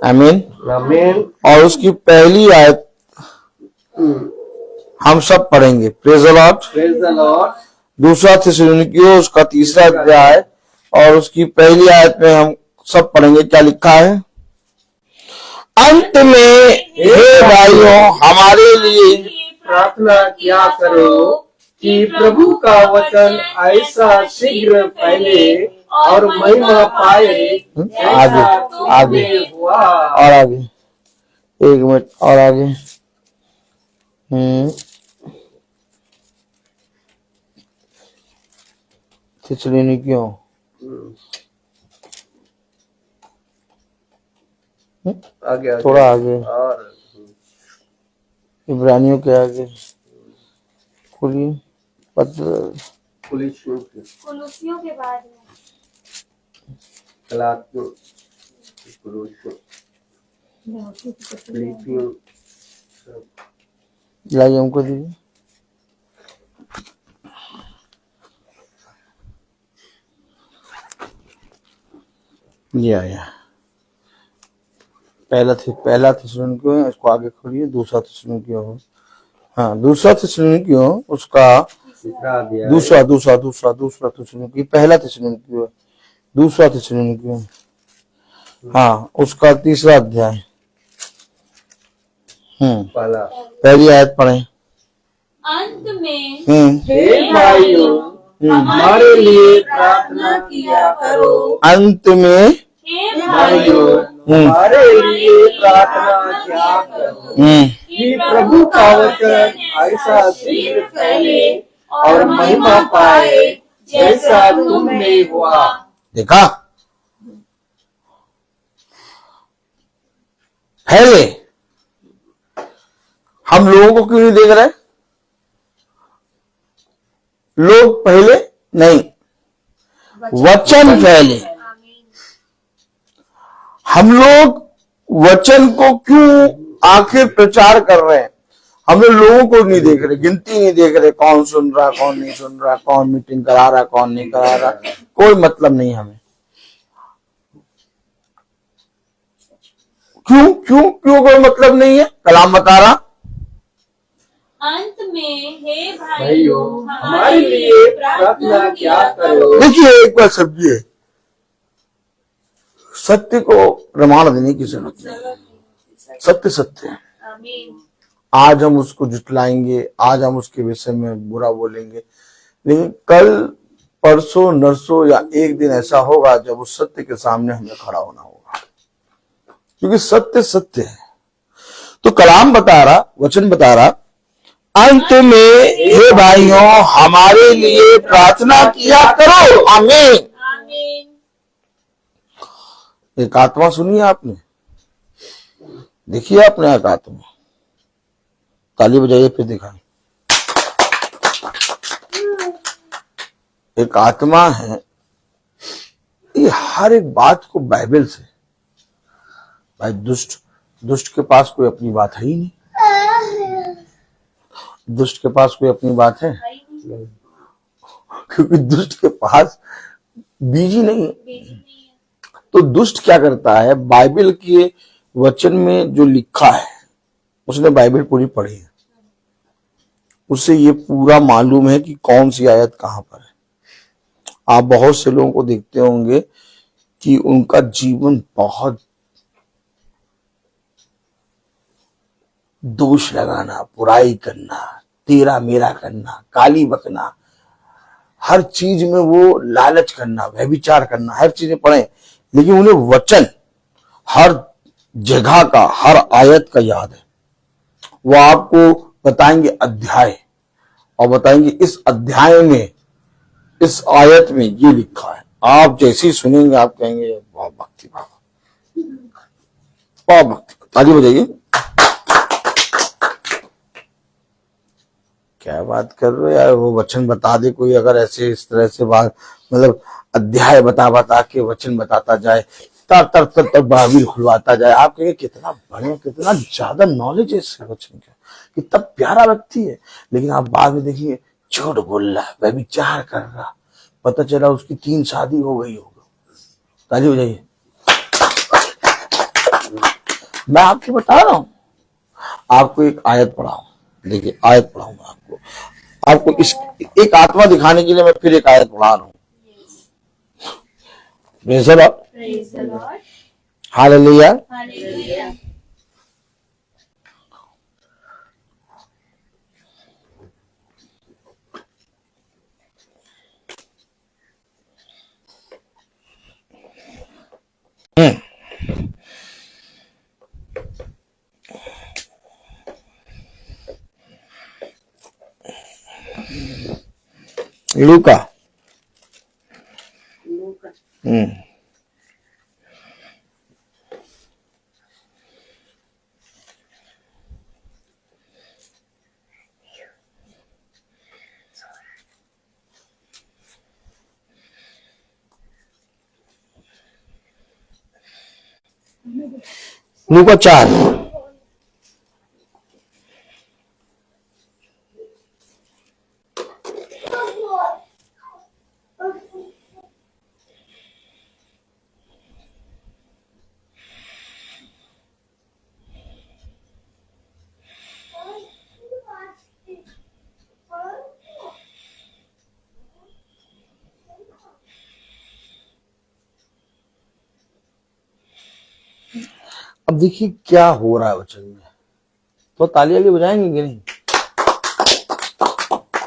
आमीन। आमीन। और उसकी पहली आयत हम सब पढ़ेंगे। Praise the Lord. Praise the Lord. दूसरा थिस्सलुनीकियों उसका 3 अध्याय और उसकी पहली आयत में हम सब पढ़ेंगे। क्या लिखा है? अंत में हे भाइयों हमारे लिए प्रार्थना किया करो कि प्रभु का वचन ऐसा शीघ्र फैले और महिमा पाए आगे आगे हुआ। और आगे 1 मिनट और आगे। थिस्सलुनीकियों आगे थोड़ा आगे, और इब्रानियों के आगे खोलिए पत्र। कुलूसियों के बाद में लाइए हमको दीजिए। या पहला थिस्सलुनीकियों है, इसको आगे खोलिए। दूसरा थिस्सलुनीकियों, हाँ दूसरा थिस्सलुनीकियों उसका दूसरा थिस्सलुनीकियों, पहला थिस्सलुनीकियों, दूसरा थिस्सलुनीकियों, हाँ उसका 3 अध्याय। पहली आयत पढ़े। अंत में हे भाइयों हमारे लिए प्रार्थना किया करो। अंत में हे भाइयों हमारे लिए प्रार्थना किया करो कि प्रभु का वचन ऐसा शीघ्र फैले और महिमा पाए जैसा तुम में हुआ। देखा, फैले। हम लोगों को क्यों नहीं देख रहे? लोग पहले नहीं, वचन फैले। हम लोग वचन को क्यों आखिर प्रचार कर रहे हैं? हम लोगों को नहीं देख रहे, गिनती नहीं देख रहे, कौन सुन रहा कौन नहीं सुन रहा, कौन मीटिंग करा रहा कौन नहीं करा रहा, कोई मतलब नहीं हमें। क्यों क्यों क्यों कोई मतलब नहीं है? कलाम बता रहा। अंत में हे भाइयों हमारे लिए प्रार्थना किया करो। देखिए एक बार समझिए, सत्य को प्रमाण देने की जरूरत नहीं। सत्य सत्य है। आज हम उसको जुटलाएंगे, आज हम उसके विषय में बुरा बोलेंगे, लेकिन कल परसों नरसों या एक दिन ऐसा होगा जब उस सत्य के सामने हमें खड़ा होना होगा, क्योंकि सत्य सत्य है। तो कलाम बता रहा, वचन बता रहा, अंत में हे भाइयों हमारे लिए प्रार्थना किया करो। आमीन। एक आत्मा सुनिए आपने, देखिए आपने एक आत्मा, ताली बजाइए फिर दिखाएं। एक आत्मा है, ये हर एक बात को बाइबल से। भाई दुष्ट के पास कोई अपनी बात है ही नहीं। दुष्ट के पास कोई अपनी बात है, क्योंकि दुष्ट के पास बीज ही नहीं है। तो दुष्ट क्या करता है? बाइबल के वचन में जो लिखा है, उसने बाइबल पूरी पढ़ी है, उसे ये पूरा मालूम है कि कौन सी आयत कहां पर है। आप बहुत से लोगों को देखते होंगे कि उनका जीवन बहुत दोष लगाना, बुराई करना, तेरा मेरा करना, गाली बकना, हर चीज में वो लालच करना, व्यभिचार करना, हर चीजें पढ़े, लेकिन उन्हें वचन हर जगह का, हर आयत का याद है। वो आपको बताएंगे अध्याय, और बताएंगे इस अध्याय में, इस आयत में ये लिखा है। आप जैसे ही सुनेंगे आप कहेंगे वाह भक्ति बाबा, वाह भक्ति। ताली बजाइए। क्या बात कर रहे हो यार? वो वचन बता दे कोई, अगर ऐसे इस तरह से बात, मतलब अध्याय बता बता के वचन बताता जाए, तर तर तर तर बाइबिल खुलवाता जाए। आप कहेंगे कितना बढ़िया, कितना ज्यादा नॉलेज है इसके वचन का, कितना प्यारा व्यक्ति है। लेकिन आप बाद में देखिए झूठ बोल रहा है, व्यभिचार कर रहा, पता चला उसकी 3 शादी हो गई होगा। ताली हो जाइए। मैं आपको बता रहा हूं, आपको एक आयत पढ़ाऊं। देखिए आयत पढ़ाऊं मैं आपको इस एक आत्मा दिखाने के लिए मैं फिर एक आयत पढ़ा रहा हूं। Praise the Lord, Praise the Lord. Hallelujah. Hallelujah. लूका लूका लूका 4। अब देखिए क्या हो रहा है वचन में, तो तालियां भी बजाएंगे कि नहीं?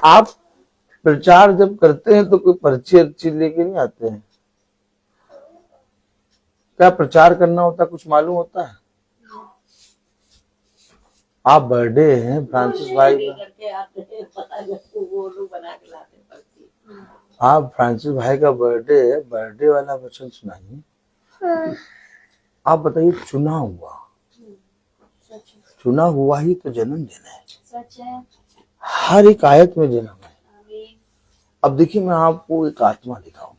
आप प्रचार जब करते हैं तो कोई पर्ची अर्ची लेके नहीं आते हैं। क्या प्रचार करना होता है कुछ मालूम होता है? आप बर्थडे हैं फ्रांसिस भाई का, करके आते हैं, पता नहीं वो लोग बना के लाते हैं पर्ची। आप फ्रांसिस भाई का बर्थडे है, बर्थडे वाला वचन सुनाइए। आप बताइए, चुना हुआ ही तो जन्म देना है। सच है। हर एक आयत में जन्म है। अब देखिए मैं आपको एक आत्मा दिखाऊं।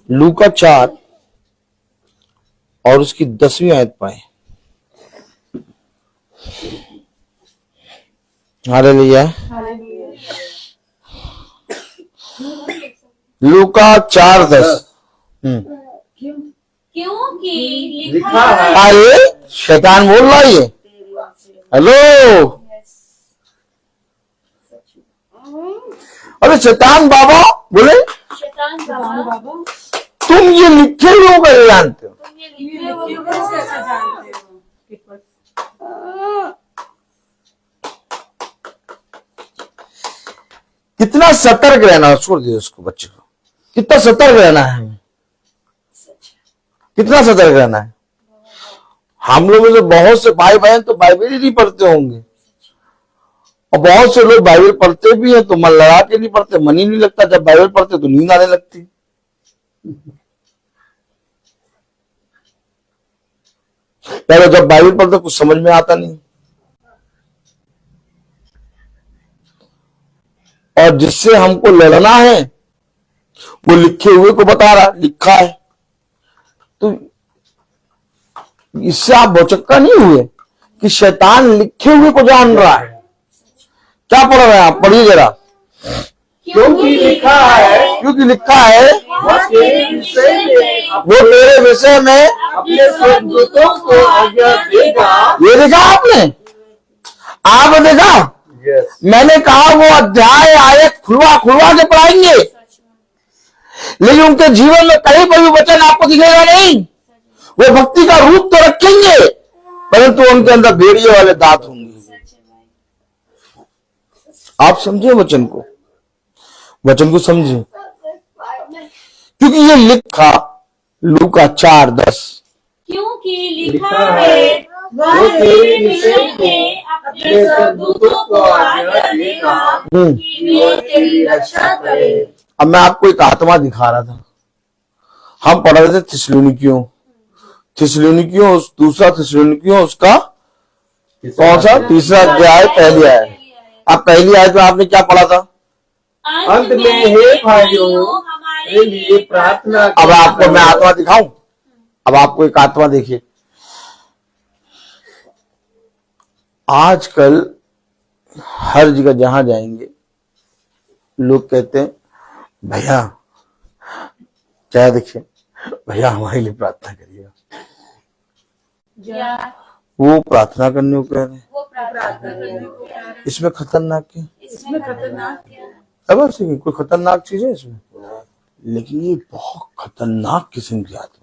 लूका 4 और उसकी 10वीं आयत पाए। हालेलुया। लूका 4:10। क्योंकि लिखा है। अरे शैतान बोल रहा है ये। हेलो, अरे शैतान बाबा बोले, शैतान बाबा, तुम ये लिखे लोग जानते हो। तुम ये लिखे हो कैसे जानते हो? कितना सतर्क रहना, छोड़ दिए उसको, बच्चे को कितना सतर्क रहना है हमें, कितना सतर्क रहना है। हम लोग में से बहुत से भाई बहन तो बाइबल ही नहीं पढ़ते होंगे, और बहुत से लोग बाइबल पढ़ते भी हैं तो मन लगा के नहीं पढ़ते, मन ही नहीं लगता। जब बाइबल पढ़ते तो नींद आने लगती। पहले जब बाइबल पढ़ते कुछ समझ में आता नहीं, और जिससे हमको लड़ना है वो लिखे हुए को बता रहा, लिखा है। तो इससे आप भौचक्का नहीं हुए कि शैतान लिखे हुए को जान रहा है। क्या पढ़ रहे हैं आप? पढ़िए जरा। क्योंकि लिखा है, क्योंकि लिखा है वो तेरे विषय में वो तेरे विषय में अपने स्वर्गदूतों को आज्ञा देगा। ये देखा आपने? आपने देखा? मैंने कहा वो अध्याय आयत खुलवा खुलवा के पढ़ाएंगे, लेकिन उनके जीवन में कहीं पर भी वचन आपको दिखेगा नहीं। वो भक्ति का रूप तो रखेंगे, परंतु उनके अंदर भेड़िए वाले दांत होंगे। आप समझे वचन को, वचन को समझे, क्योंकि ये लिखा लूका 4:10। क्योंकि लिखा है वह तेरे विषय में अपने स्वर्गदूतों को आज्ञा देगा कि वे तेरी रक्षा करें। अब मैं आपको एक आत्मा दिखा रहा था। हम पढ़ रहे थे थिस्सलुनीकियों, दूसरा थिस्सलुनीकियों उसका कौन सा? तीसरा अध्याय, पहली आयत। अब पहली आयत में आपने क्या पढ़ा था? अंत में हे भाइयों हमारे लिए प्रार्थना अब आपको मैं आत्मा दिखाऊं? अब आपको एक आत्मा देखिए, आजकल हर जगह जहां जाएंगे लोग कहते हैं भैया क्या देखिए, भैया हमारे लिए प्रार्थना करिएगा। वो प्रार्थना करने को कह रहे हैं, वो प्रार्थना करने को कह रहे हैं। इसमें खतरनाक क्या? इसमें खतरनाक क्या है? अब ऐसे कोई खतरनाक चीज है इसमें? लेकिन ये बहुत खतरनाक किस्म की आत्मा।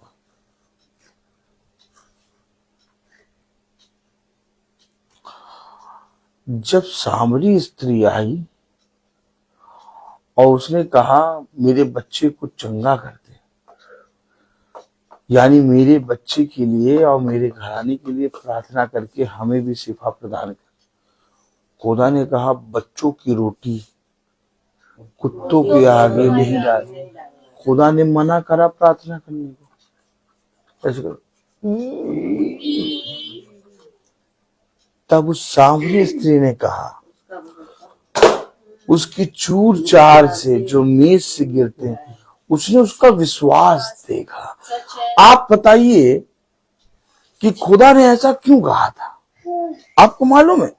जब सामरी स्त्री आई और उसने कहा मेरे बच्चे को चंगा कर दे, यानी मेरे बच्चे के लिए और मेरे घराने के लिए प्रार्थना करके हमें भी शिफा प्रदान कर। खुदा ने कहा बच्चों की रोटी कुत्तों के आगे नहीं डाली। खुदा ने मना करा प्रार्थना करने को। ऐसे करो। तब उस सामरी स्त्री ने कहा, उसकी चूर चार से जो मेज से गिरते हैं, उसने उसका विश्वास देखा। आप बताइए कि खुदा ने ऐसा क्यों कहा था? आपको मालूम है,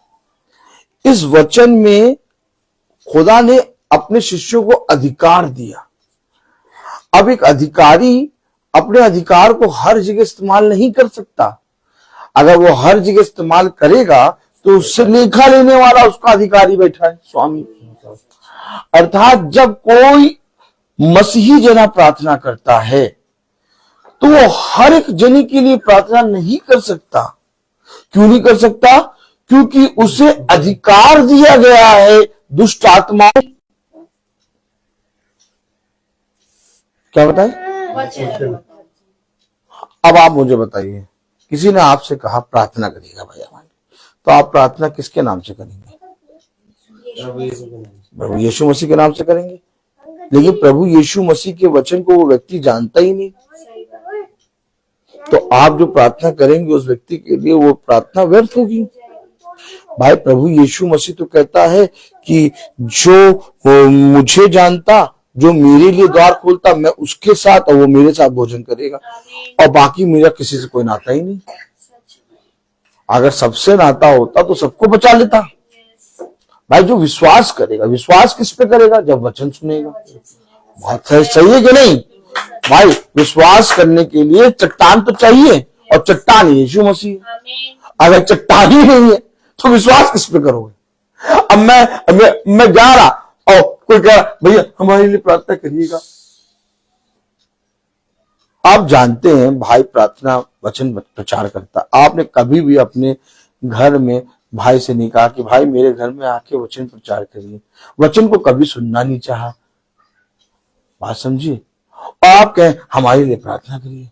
इस वचन में खुदा ने अपने शिष्यों को अधिकार दिया। अब एक अधिकारी अपने अधिकार को हर जगह इस्तेमाल नहीं कर सकता। अगर वो हर जगह इस्तेमाल करेगा तो उससे लेखा लेने वाला उसका अधिकारी बैठा है, स्वामी। अर्थात जब कोई मसीही जना प्रार्थना करता है तो वो हर एक जने के लिए प्रार्थना नहीं कर सकता। क्यों नहीं कर सकता? क्योंकि उसे अधिकार दिया गया है दुष्ट आत्मा। क्या बताए? अब आप मुझे बताइए, किसी ने आपसे कहा प्रार्थना करिएगा भाई हमारी, तो आप प्रार्थना किसके नाम से करेंगे? प्रभु यीशु मसीह के नाम से करेंगे। लेकिन प्रभु यीशु मसीह के वचन को वो व्यक्ति जानता ही नहीं, तो आप जो प्रार्थना करेंगे उस व्यक्ति के लिए वो प्रार्थना व्यर्थ होगी। भाई प्रभु यीशु मसीह तो कहता है कि जो मुझे जानता, जो मेरे लिए द्वार खोलता, मैं उसके साथ और वो मेरे साथ भोजन करेगा, और बाकी मेरा किसी से कोई नाता ही नहीं। अगर सबसे नाता होता तो सबको बचा लेता। भाई जो विश्वास करेगा, विश्वास किस पे करेगा? जब वचन सुनेगा। बात है, सही है कि नहीं? भाई विश्वास करने के लिए चट्टान तो चाहिए, और चट्टान यीशु मसीह है। अगर चट्टान ही नहीं है तो विश्वास किस पे करोगे? अब मैं जा रहा और कोई कह भैया हमारे लिए प्रार्थना करिएगा। आप जानते हैं भाई प्रार्थना वचन प्रचार करता। आपने कभी भी अपने घर में भाई से नहीं कहा कि भाई मेरे घर में आके वचन प्रचार करिए? वचन को कभी सुनना नहीं चाहा। बात समझिए। और आप कहें हमारे लिए प्रार्थना करिए।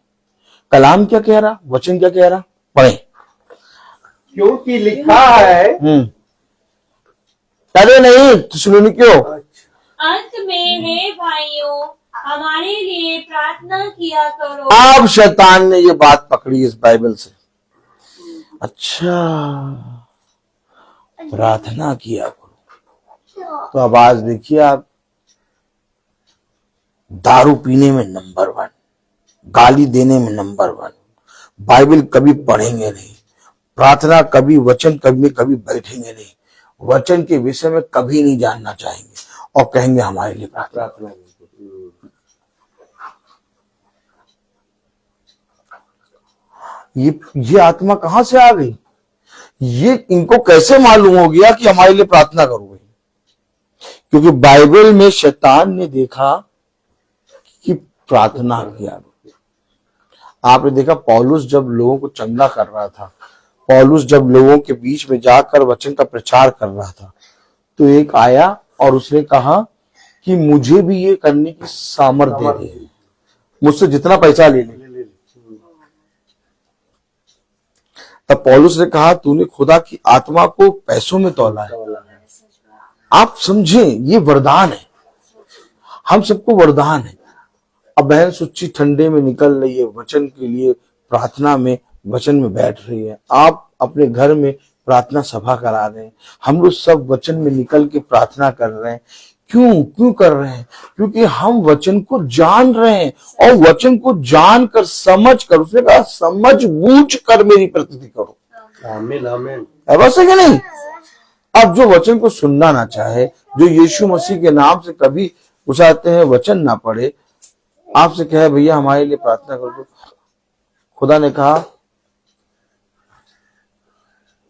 कलाम क्या कह रहा, वचन क्या कह रहा, पढ़े। क्योंकि लिखा है। अरे नहीं तो सुनो क्यों? अंत में हे भाइयों हमारे लिए प्रार्थना किया करो। अब शैतान ने ये बात पकड़ी इस बाइबल से। अच्छा, प्रार्थना किया करो। तो अब आज देखिए आप, दारू पीने में नंबर 1, गाली देने में नंबर 1, बाइबल कभी पढ़ेंगे नहीं, प्रार्थना कभी, वचन कभी बैठेंगे नहीं, वचन के विषय में कभी नहीं जानना चाहेंगे, और कहेंगे हमारे लिए प्रार्थना। ये आत्मा कहां से आ गई? ये इनको कैसे मालूम हो गया कि हमारे लिए प्रार्थना करोगे? क्योंकि बाइबल में शैतान ने देखा कि प्रार्थना किया। आपने देखा पौलुस जब लोगों को चंगा कर रहा था, पौलुस जब लोगों के बीच में जाकर वचन का प्रचार कर रहा था, तो एक आया और उसने कहा कि मुझे भी ये करने की सामर्थ्य दे दे, मुझसे जितना पैसा ले ले। तब पौलुस ने कहा तूने खुदा की आत्मा को पैसों में तौला है। आप समझे, ये वरदान है, हम सबको वरदान है। अब बहन सुच्ची ठंडे में निकल रही है, वचन के लिए प्रार्थना में, वचन में बैठ रही है। आप अपने घर में प्रार्थना सभा करा रहे हैं, हम लोग सब वचन में निकल के प्रार्थना कर रहे हैं। क्यों क्यों कर रहे हैं? क्योंकि हम वचन को जान रहे हैं, और वचन को जानकर समझ कर, उसने कहा समझ बूझ कर मेरी प्रतीति करो। आमीन आमीन। है बस है कि नहीं? अब जो वचन को सुनना ना चाहे, जो यीशु मसीह के नाम से कभी उसाते हैं वचन ना पढ़े, आपसे कहे भैया हमारे लिए प्रार्थना कर दो, खुदा ने कहा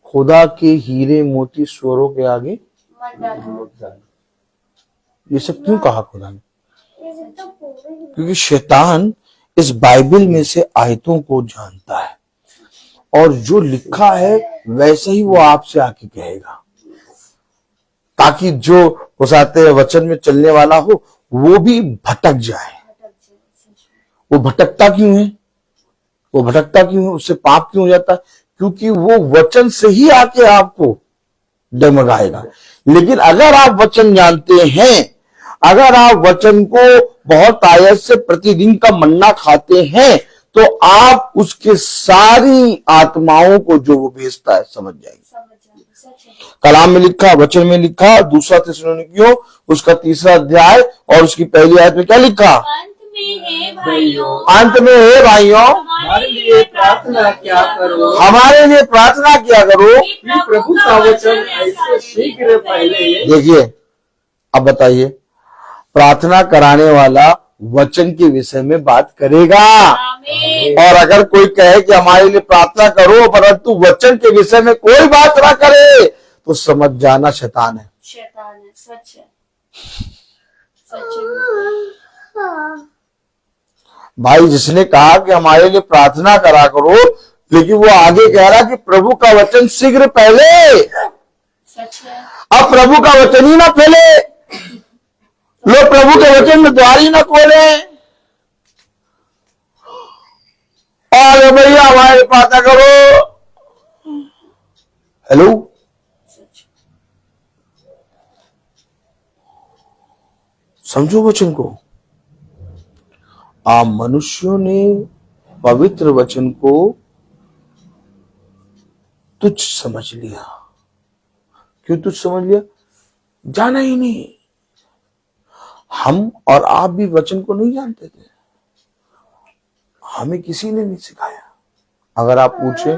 खुदा के हीरे मोती स्वरों के आगे, ये सब क्यों कहा खुदा ने? क्योंकि शैतान इस बाइबल में से आयतों को जानता है, और जो लिखा है वैसे ही वो आपसे आके कहेगा, ताकि जो उसाते वचन में चलने वाला हो वो भी भटक जाए। वो भटकता क्यों है? वो भटकता क्यों है? उससे पाप क्यों हो जाता है? क्योंकि वो वचन से ही आके आपको डगमगाएगा। लेकिन अगर आप वचन जानते हैं, अगर आप वचन को बहुत आयत से प्रतिदिन का मन्ना खाते हैं, तो आप उसके सारी आत्माओं को जो वो भेजता है समझ जाएंगे। कलाम में लिखा, वचन में लिखा, दूसरा थिस्सलुनीकियों उसका 3 अध्याय और उसकी पहली आयत में क्या लिखा? अंत में हे भाइयों, अंत में हे भाइयों, हमारे लिए प्रार्थना क्या करो, हमारे लिए प्रार्थना किया करो कि कि प्रभु का वचन ऐसे शीघ्र पहले देखिए, अब बताइए, प्रार्थना कराने वाला वचन के विषय में बात करेगा। आमीन। और अगर कोई कहे कि हमारे लिए प्रार्थना करो परंतु वचन के विषय में कोई बात ना करे, तो समझ जाना शैतान है। शैतान है, सच है, सच है। भाई जिसने कहा कि हमारे लिए प्रार्थना करा करो, लेकिन वो आगे कह रहा कि प्रभु का वचन शीघ्र पहले। सच है। अब प्रभु का वचन ही ना फैले, लोग प्रभु के वचन में द्वार ही ना खोले, और भैया हमारे प्रार्थना करो। हेलो, समझो वचन को। आप मनुष्यों ने पवित्र वचन को तुच्छ समझ लिया। क्यों तुच्छ समझ लिया? जाना ही नहीं। हम और आप भी वचन को नहीं जानते थे, हमें किसी ने नहीं सिखाया। अगर आप पूछे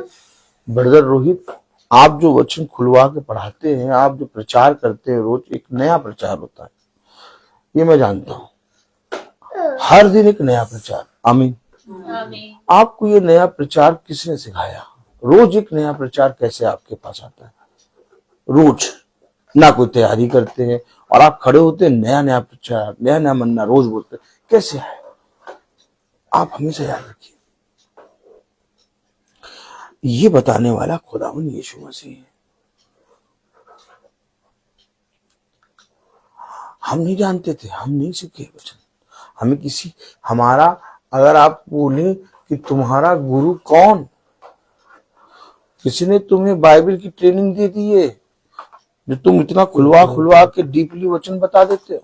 ब्रदर रोहित, आप जो वचन खुलवा के पढ़ाते हैं, आप जो प्रचार करते हैं, रोज एक नया प्रचार होता है, ये मैं जानता हूं। हर दिन एक नया प्रचार। आमीन। आमीन। आपको ये नया प्रचार किसने सिखाया? रोज एक नया प्रचार कैसे आपके पास आता है? रोज ना कोई तैयारी करते हैं और आप खड़े होते हैं, नया नया प्रचार, नया नया मन्ना रोज बोलते हैं। कैसे है? आप हमेशा याद रखिए, ये बताने वाला खुदावंद यीशु मसीह है। हम नहीं जानते थे, हम नहीं सीखे वचन। हमें किसी हमारा, अगर आप बोले कि तुम्हारा गुरु कौन, किसी ने तुम्हें बाइबल की ट्रेनिंग दे दी है जो तुम इतना खुलवा खुलवा के डीपली वचन बता देते हो?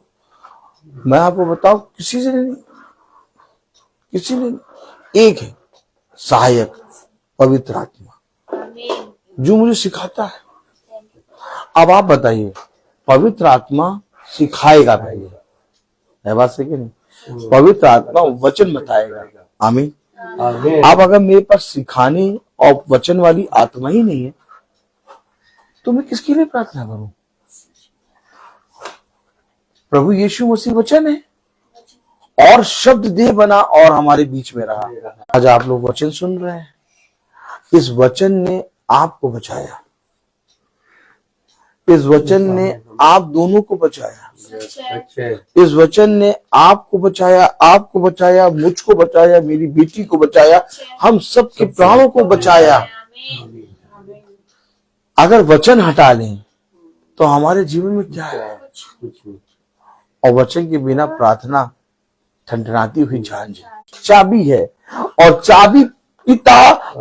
मैं आपको बताऊं, किसी से नहीं, किसी ने नहीं। एक है सहायक, पवित्र आत्मा, आमीन। जो मुझे सिखाता है। अब आप बताइए, पवित्र आत्मा सिखाएगा पहले, है बात सही कि नहीं? पवित्र आत्मा वचन बताएगा। आमीन। आमीन। अब अगर मेरे पास सिखाने और वचन वाली आत्मा ही नहीं है, तो मैं किसके लिए प्रार्थना करूं? प्रभु यीशु मसीह वचन है, और शब्द देह बना और हमारे बीच में रहा। आज आप लोग वचन सुन रहे हैं, इस वचन ने आपको बचाया, इस वचन ने आप दोनों को बचाया, अच्छे इस वचन ने आपको बचाया, आपको बचाया, मुझको बचाया, मेरी बेटी को बचाया, हम सबके प्राणों को बचाया। आमीन। अगर वचन हटा लें तो हमारे जीवन में क्या है? कुछ नहीं। और वचन के बिना प्रार्थना ठनठनाती हुई झांझ चाबी है, और चाबी पिता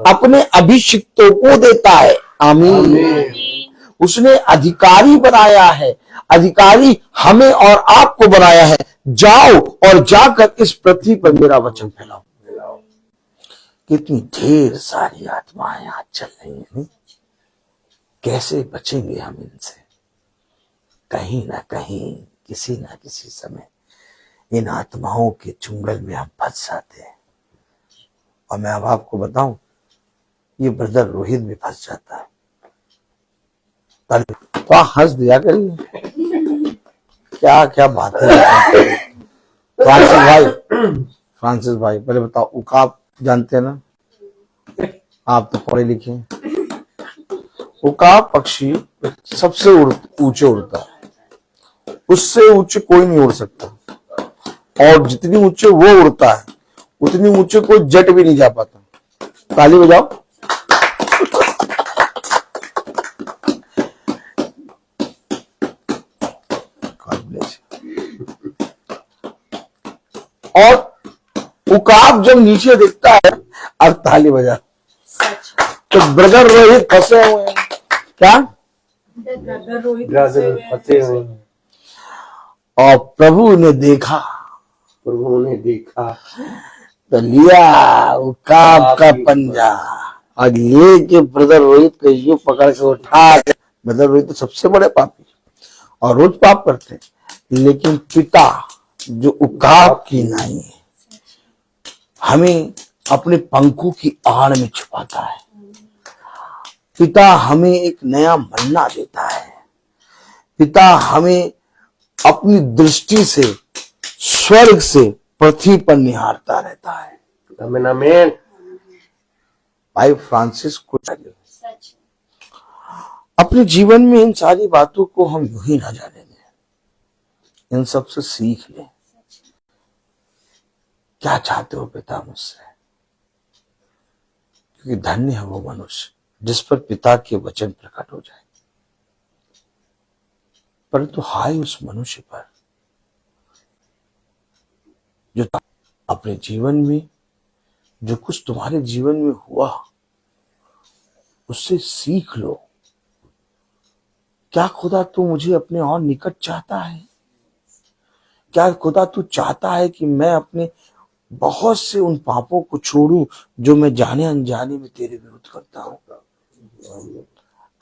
अपने अभिषिक्तों को देता है। आमीन। उसने अधिकारी बनाया है, अधिकारी हमें और आपको बनाया है। जाओ और जाकर इस पृथ्वी पर मेरा वचन फैलाओ। कितनी ढेर सारी आत्माएं आज चल रही हैं, कैसे बचेंगे हम इनसे? कहीं ना कहीं किसी ना किसी समय इन आत्माओं के चुंगल में हम फंस जाते हैं। और मैं अब आपको बताऊं, ये ब्रदर रोहित भी फंस जाता है। तो हंस दिया करिए, क्या क्या बातें। फ्रांसिस भाई पहले बताओ, उकाब जानते हैं ना? आप तो पढ़े लिखे हैं। उकाब पक्षी सबसे ऊंचे उड़ता है, उससे ऊंचे कोई नहीं उड़ सकता। और जितनी ऊंचे वो उड़ता है उतनी ऊंचे कोई जेट भी नहीं जा पाता। ताली बजाओ। और उकाब जब नीचे दिखता है, अब ताली बजा, तो ब्रदर रोहित फंसे हुए हैं। क्या? फंसे हुए हैं। और प्रभु ने देखा तो लिया उकाब का पंजा और लेके ब्रदर रोहित को यूं पकड़ के उठा। ब्रदर रोहित तो सबसे बड़े पापी और रोज पाप करते हैं, लेकिन पिता जो उकाब की नाई है हमें अपने पंखों की आड़ में छुपाता है। पिता हमें एक नया मन्ना देता है। पिता हमें अपनी दृष्टि से स्वर्ग से पृथ्वी पर निहारता रहता है। आमीन आमीन। भाई फ्रांसिस को अपने जीवन में इन सारी बातों को हम यूं ही ना जाने दें, इन सब से सीख लें। क्या चाहते हो पिता मुझसे? क्योंकि धन्य है वो मनुष्य जिस पर पिता के वचन प्रकट हो जाए। परंतु हाय उस मनुष्य पर जो अपने जीवन में जो कुछ तुम्हारे जीवन में हुआ उससे सीख लो। क्या खुदा तू मुझे अपने और निकट चाहता है? क्या खुदा तू चाहता है कि मैं अपने बहुत से उन पापों को छोड़ूं जो मैं जाने अनजाने में तेरे विरुद्ध करता हूं?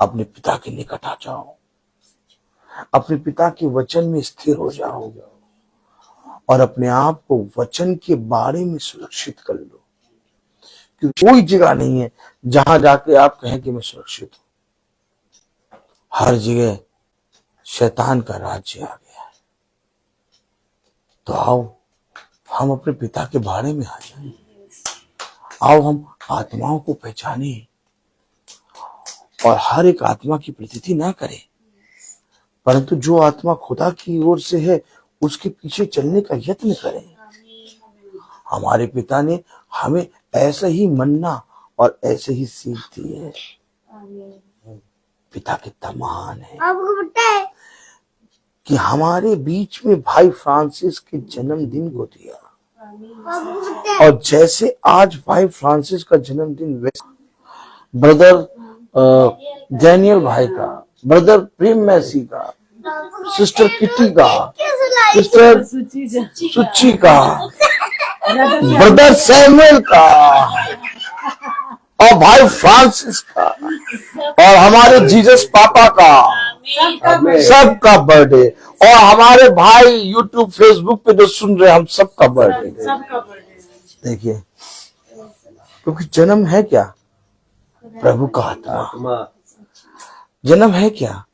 अपने पिता के निकट आ जाओ, अपने पिता के वचन में स्थिर हो जाओ और अपने आप को वचन के बारे में सुरक्षित कर लो। क्योंकि कोई जगह नहीं है जहां जाके आप कहें कि मैं सुरक्षित हूं। हर जगह शैतान का राज्य आ गया है। तो आओ हम अपने पिता के बारे में आ जाएं। आओ हम आत्माओं को पहचाने और हर एक आत्मा की प्रतीति ना करें, परंतु जो आत्मा खुदा की ओर से है उसके पीछे चलने का यत्न करें। हमारे पिता ने हमें ऐसा ही मन्ना और ऐसे ही सीख दी है। पिता कितना महान है कि हमारे बीच में भाई फ्रांसिस के जन्मदिन को दिया। और जैसे आज भाई फ्रांसिस का जन्मदिन, वैसे ब्रदर डैनियल भाई का, ब्रदर प्रेम मैसी का, सिस्टर किटी का, सिस्टर सुची का, ब्रदर सैमुअल का और भाई फ्रांसिस का और हमारे जीसस पापा का, सबका बर्थडे। और हमारे भाई यूट्यूब फेसबुक पे जो सुन रहे हैं हम सबका बर्थडे। देखिए, क्योंकि जन्म है क्या? प्रभु का आत्मा। जन्म है क्या?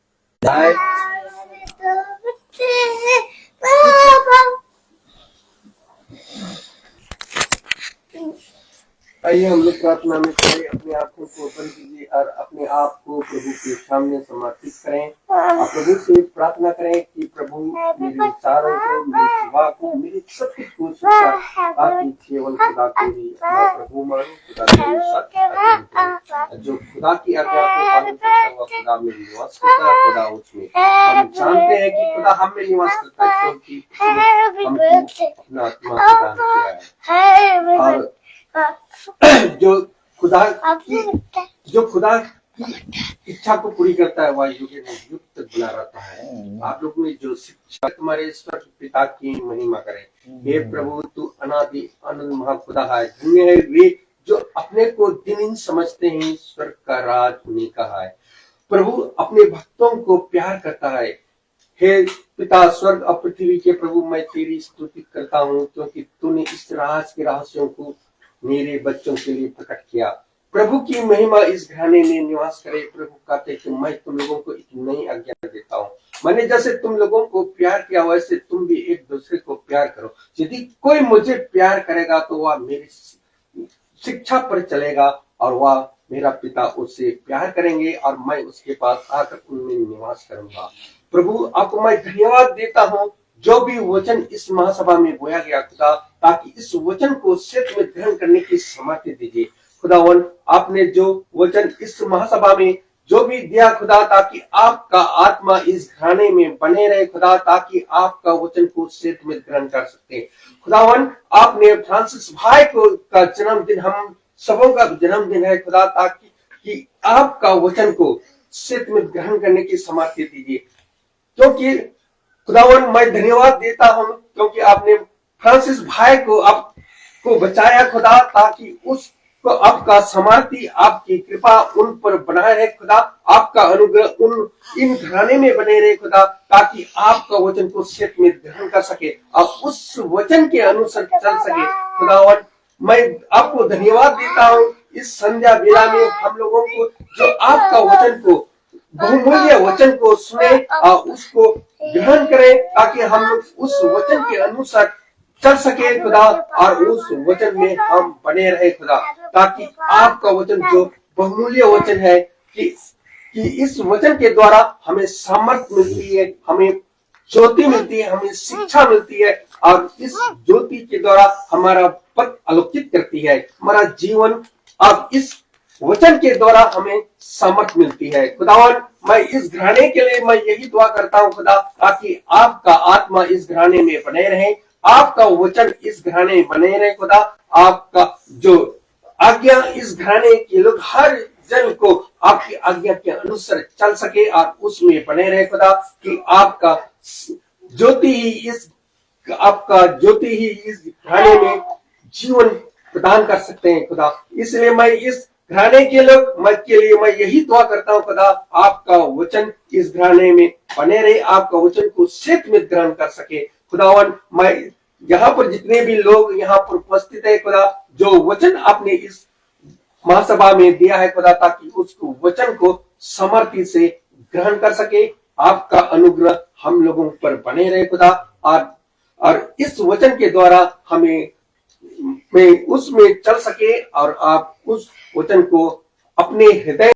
आइए हम लोग प्रार्थना में करें। अपनी आंखों को बंद कीजिए और अपने आप को प्रभु के सामने समर्पित करें। और प्रभु से प्रार्थना करें कि प्रभु मेरे विचारों को, मेरे स्वभाव को, मेरे सब कुछ को आपकी केवल खुदा को ही प्रभु मानो। खुदा के जो खुदा की आज्ञा को पालन करता है वह खुदा में निवास करता है, खुदा उसमें। हम जानते हैं कि खुदा हम में निवास करता है क्योंकि हमको अपना आत्मा प्रदान किया है। और जो खुदा की इच्छा को पूरी करता है वह युग में युग तक बना रहता है। आप लोग ने जो शिक्षा तुम्हारे स्वर्ग पिता की महिमा करे। हे प्रभु तू अनादि अनंत महाखुदा है। धन्य है वे जो अपने को दिन समझते हैं, स्वर्ग का राज उन्हीं का है। प्रभु अपने भक्तों को प्यार करता है। हे पिता स्वर्ग और पृथ्वी के प्रभु, मैं तेरी स्तुति करता हूँ क्योंकि तूने इस राज के रहस्यों को मेरे बच्चों के लिए प्रकट किया। प्रभु की महिमा इस घराने में निवास करे। प्रभु कहते कि मैं तुम लोगों को एक नई आज्ञा देता हूँ, मैंने जैसे तुम लोगों को प्यार किया वैसे तुम भी एक दूसरे को प्यार करो। यदि कोई मुझे प्यार करेगा तो वह मेरी शिक्षा पर चलेगा और वह मेरा पिता उससे प्यार करेंगे और मैं उसके पास आकर उनमें निवास करूंगा। प्रभु आपको मैं धन्यवाद देता हूँ जो भी वचन इस महासभा में बोया गया खुदा, ताकि इस वचन को सत्य में ग्रहण करने की सामर्थ्य दीजिए खुदावन। आपने जो वचन इस महासभा में जो भी दिया खुदा, ताकि आपका आत्मा इस घराने में बने रहे खुदा, ताकि आपका वचन को सत्य में ग्रहण कर सकते खुदावन। आपने फ्रांसिस भाई को का जन्मदिन हम सबों का जन्मदिन है खुदा, ताकि कि आपका वचन को सत्य में ग्रहण करने की सामर्थ्य दीजिए। क्योंकि खुदावन मैं धन्यवाद देता हूँ क्योंकि आपने फ्रांसिस भाई को आपको बचाया खुदा, ताकि उसको आपका सामर्थ्य आपकी कृपा उन पर बनाए रहे खुदा, आपका अनुग्रह उन इन घराने में बने रहे खुदा, ताकि आपका वचन को सत्य में ग्रहण कर सके और उस वचन के अनुसार चल सके खुदावन। मैं आपको धन्यवाद देता हूँ इस संध्या बेला में हम लोगों को जो आपका वचन को बहुमूल्य वचन को सुने और उसको ग्रहण करें, ताकि हम लोग उस वचन के अनुसार चल सके खुदा और उस वचन में हम बने रहे खुदा, ताकि आपका वचन जो बहुमूल्य वचन है कि इस वचन के द्वारा हमें सामर्थ्य मिलती है, हमें ज्योति मिलती है, हमें शिक्षा मिलती है और इस ज्योति के द्वारा हमारा पथ आलोकित करती है, हमारा जीवन अब इस वचन के द्वारा हमें सामर्थ्य मिलती है खुदावन। मैं इस घराने के लिए मैं यही दुआ करता हूँ खुदा, ताकि आपका आत्मा इस घराने में बने रहे, आपका वचन इस घराने में बने रहे खुदा, आपका जो आज्ञा इस घराने के लोग हर जन को आपकी आज्ञा के अनुसार चल सके और उसमें बने रहे खुदा, कि आपका ज्योति ही इस घराने में जीवन प्रदान कर सकते हैं खुदा। इसलिए मैं इस घराने के लोग के लिए मैं यही दुआ करता हूँ खुदा, आपका वचन इस घराने में बने रहे, आपका वचन को सत्य में ग्रहण कर सके खुदावन। मैं यहाँ पर जितने भी लोग यहाँ पर उपस्थित है खुदा, जो वचन आपने इस महासभा में दिया है खुदा, ताकि उसको वचन को समर्थी से ग्रहण कर सके, आपका अनुग्रह हम लोगों पर बने रहे खुदा, और इस वचन के द्वारा हमें में उसमें चल सके और आप उस वचन को अपने हृदय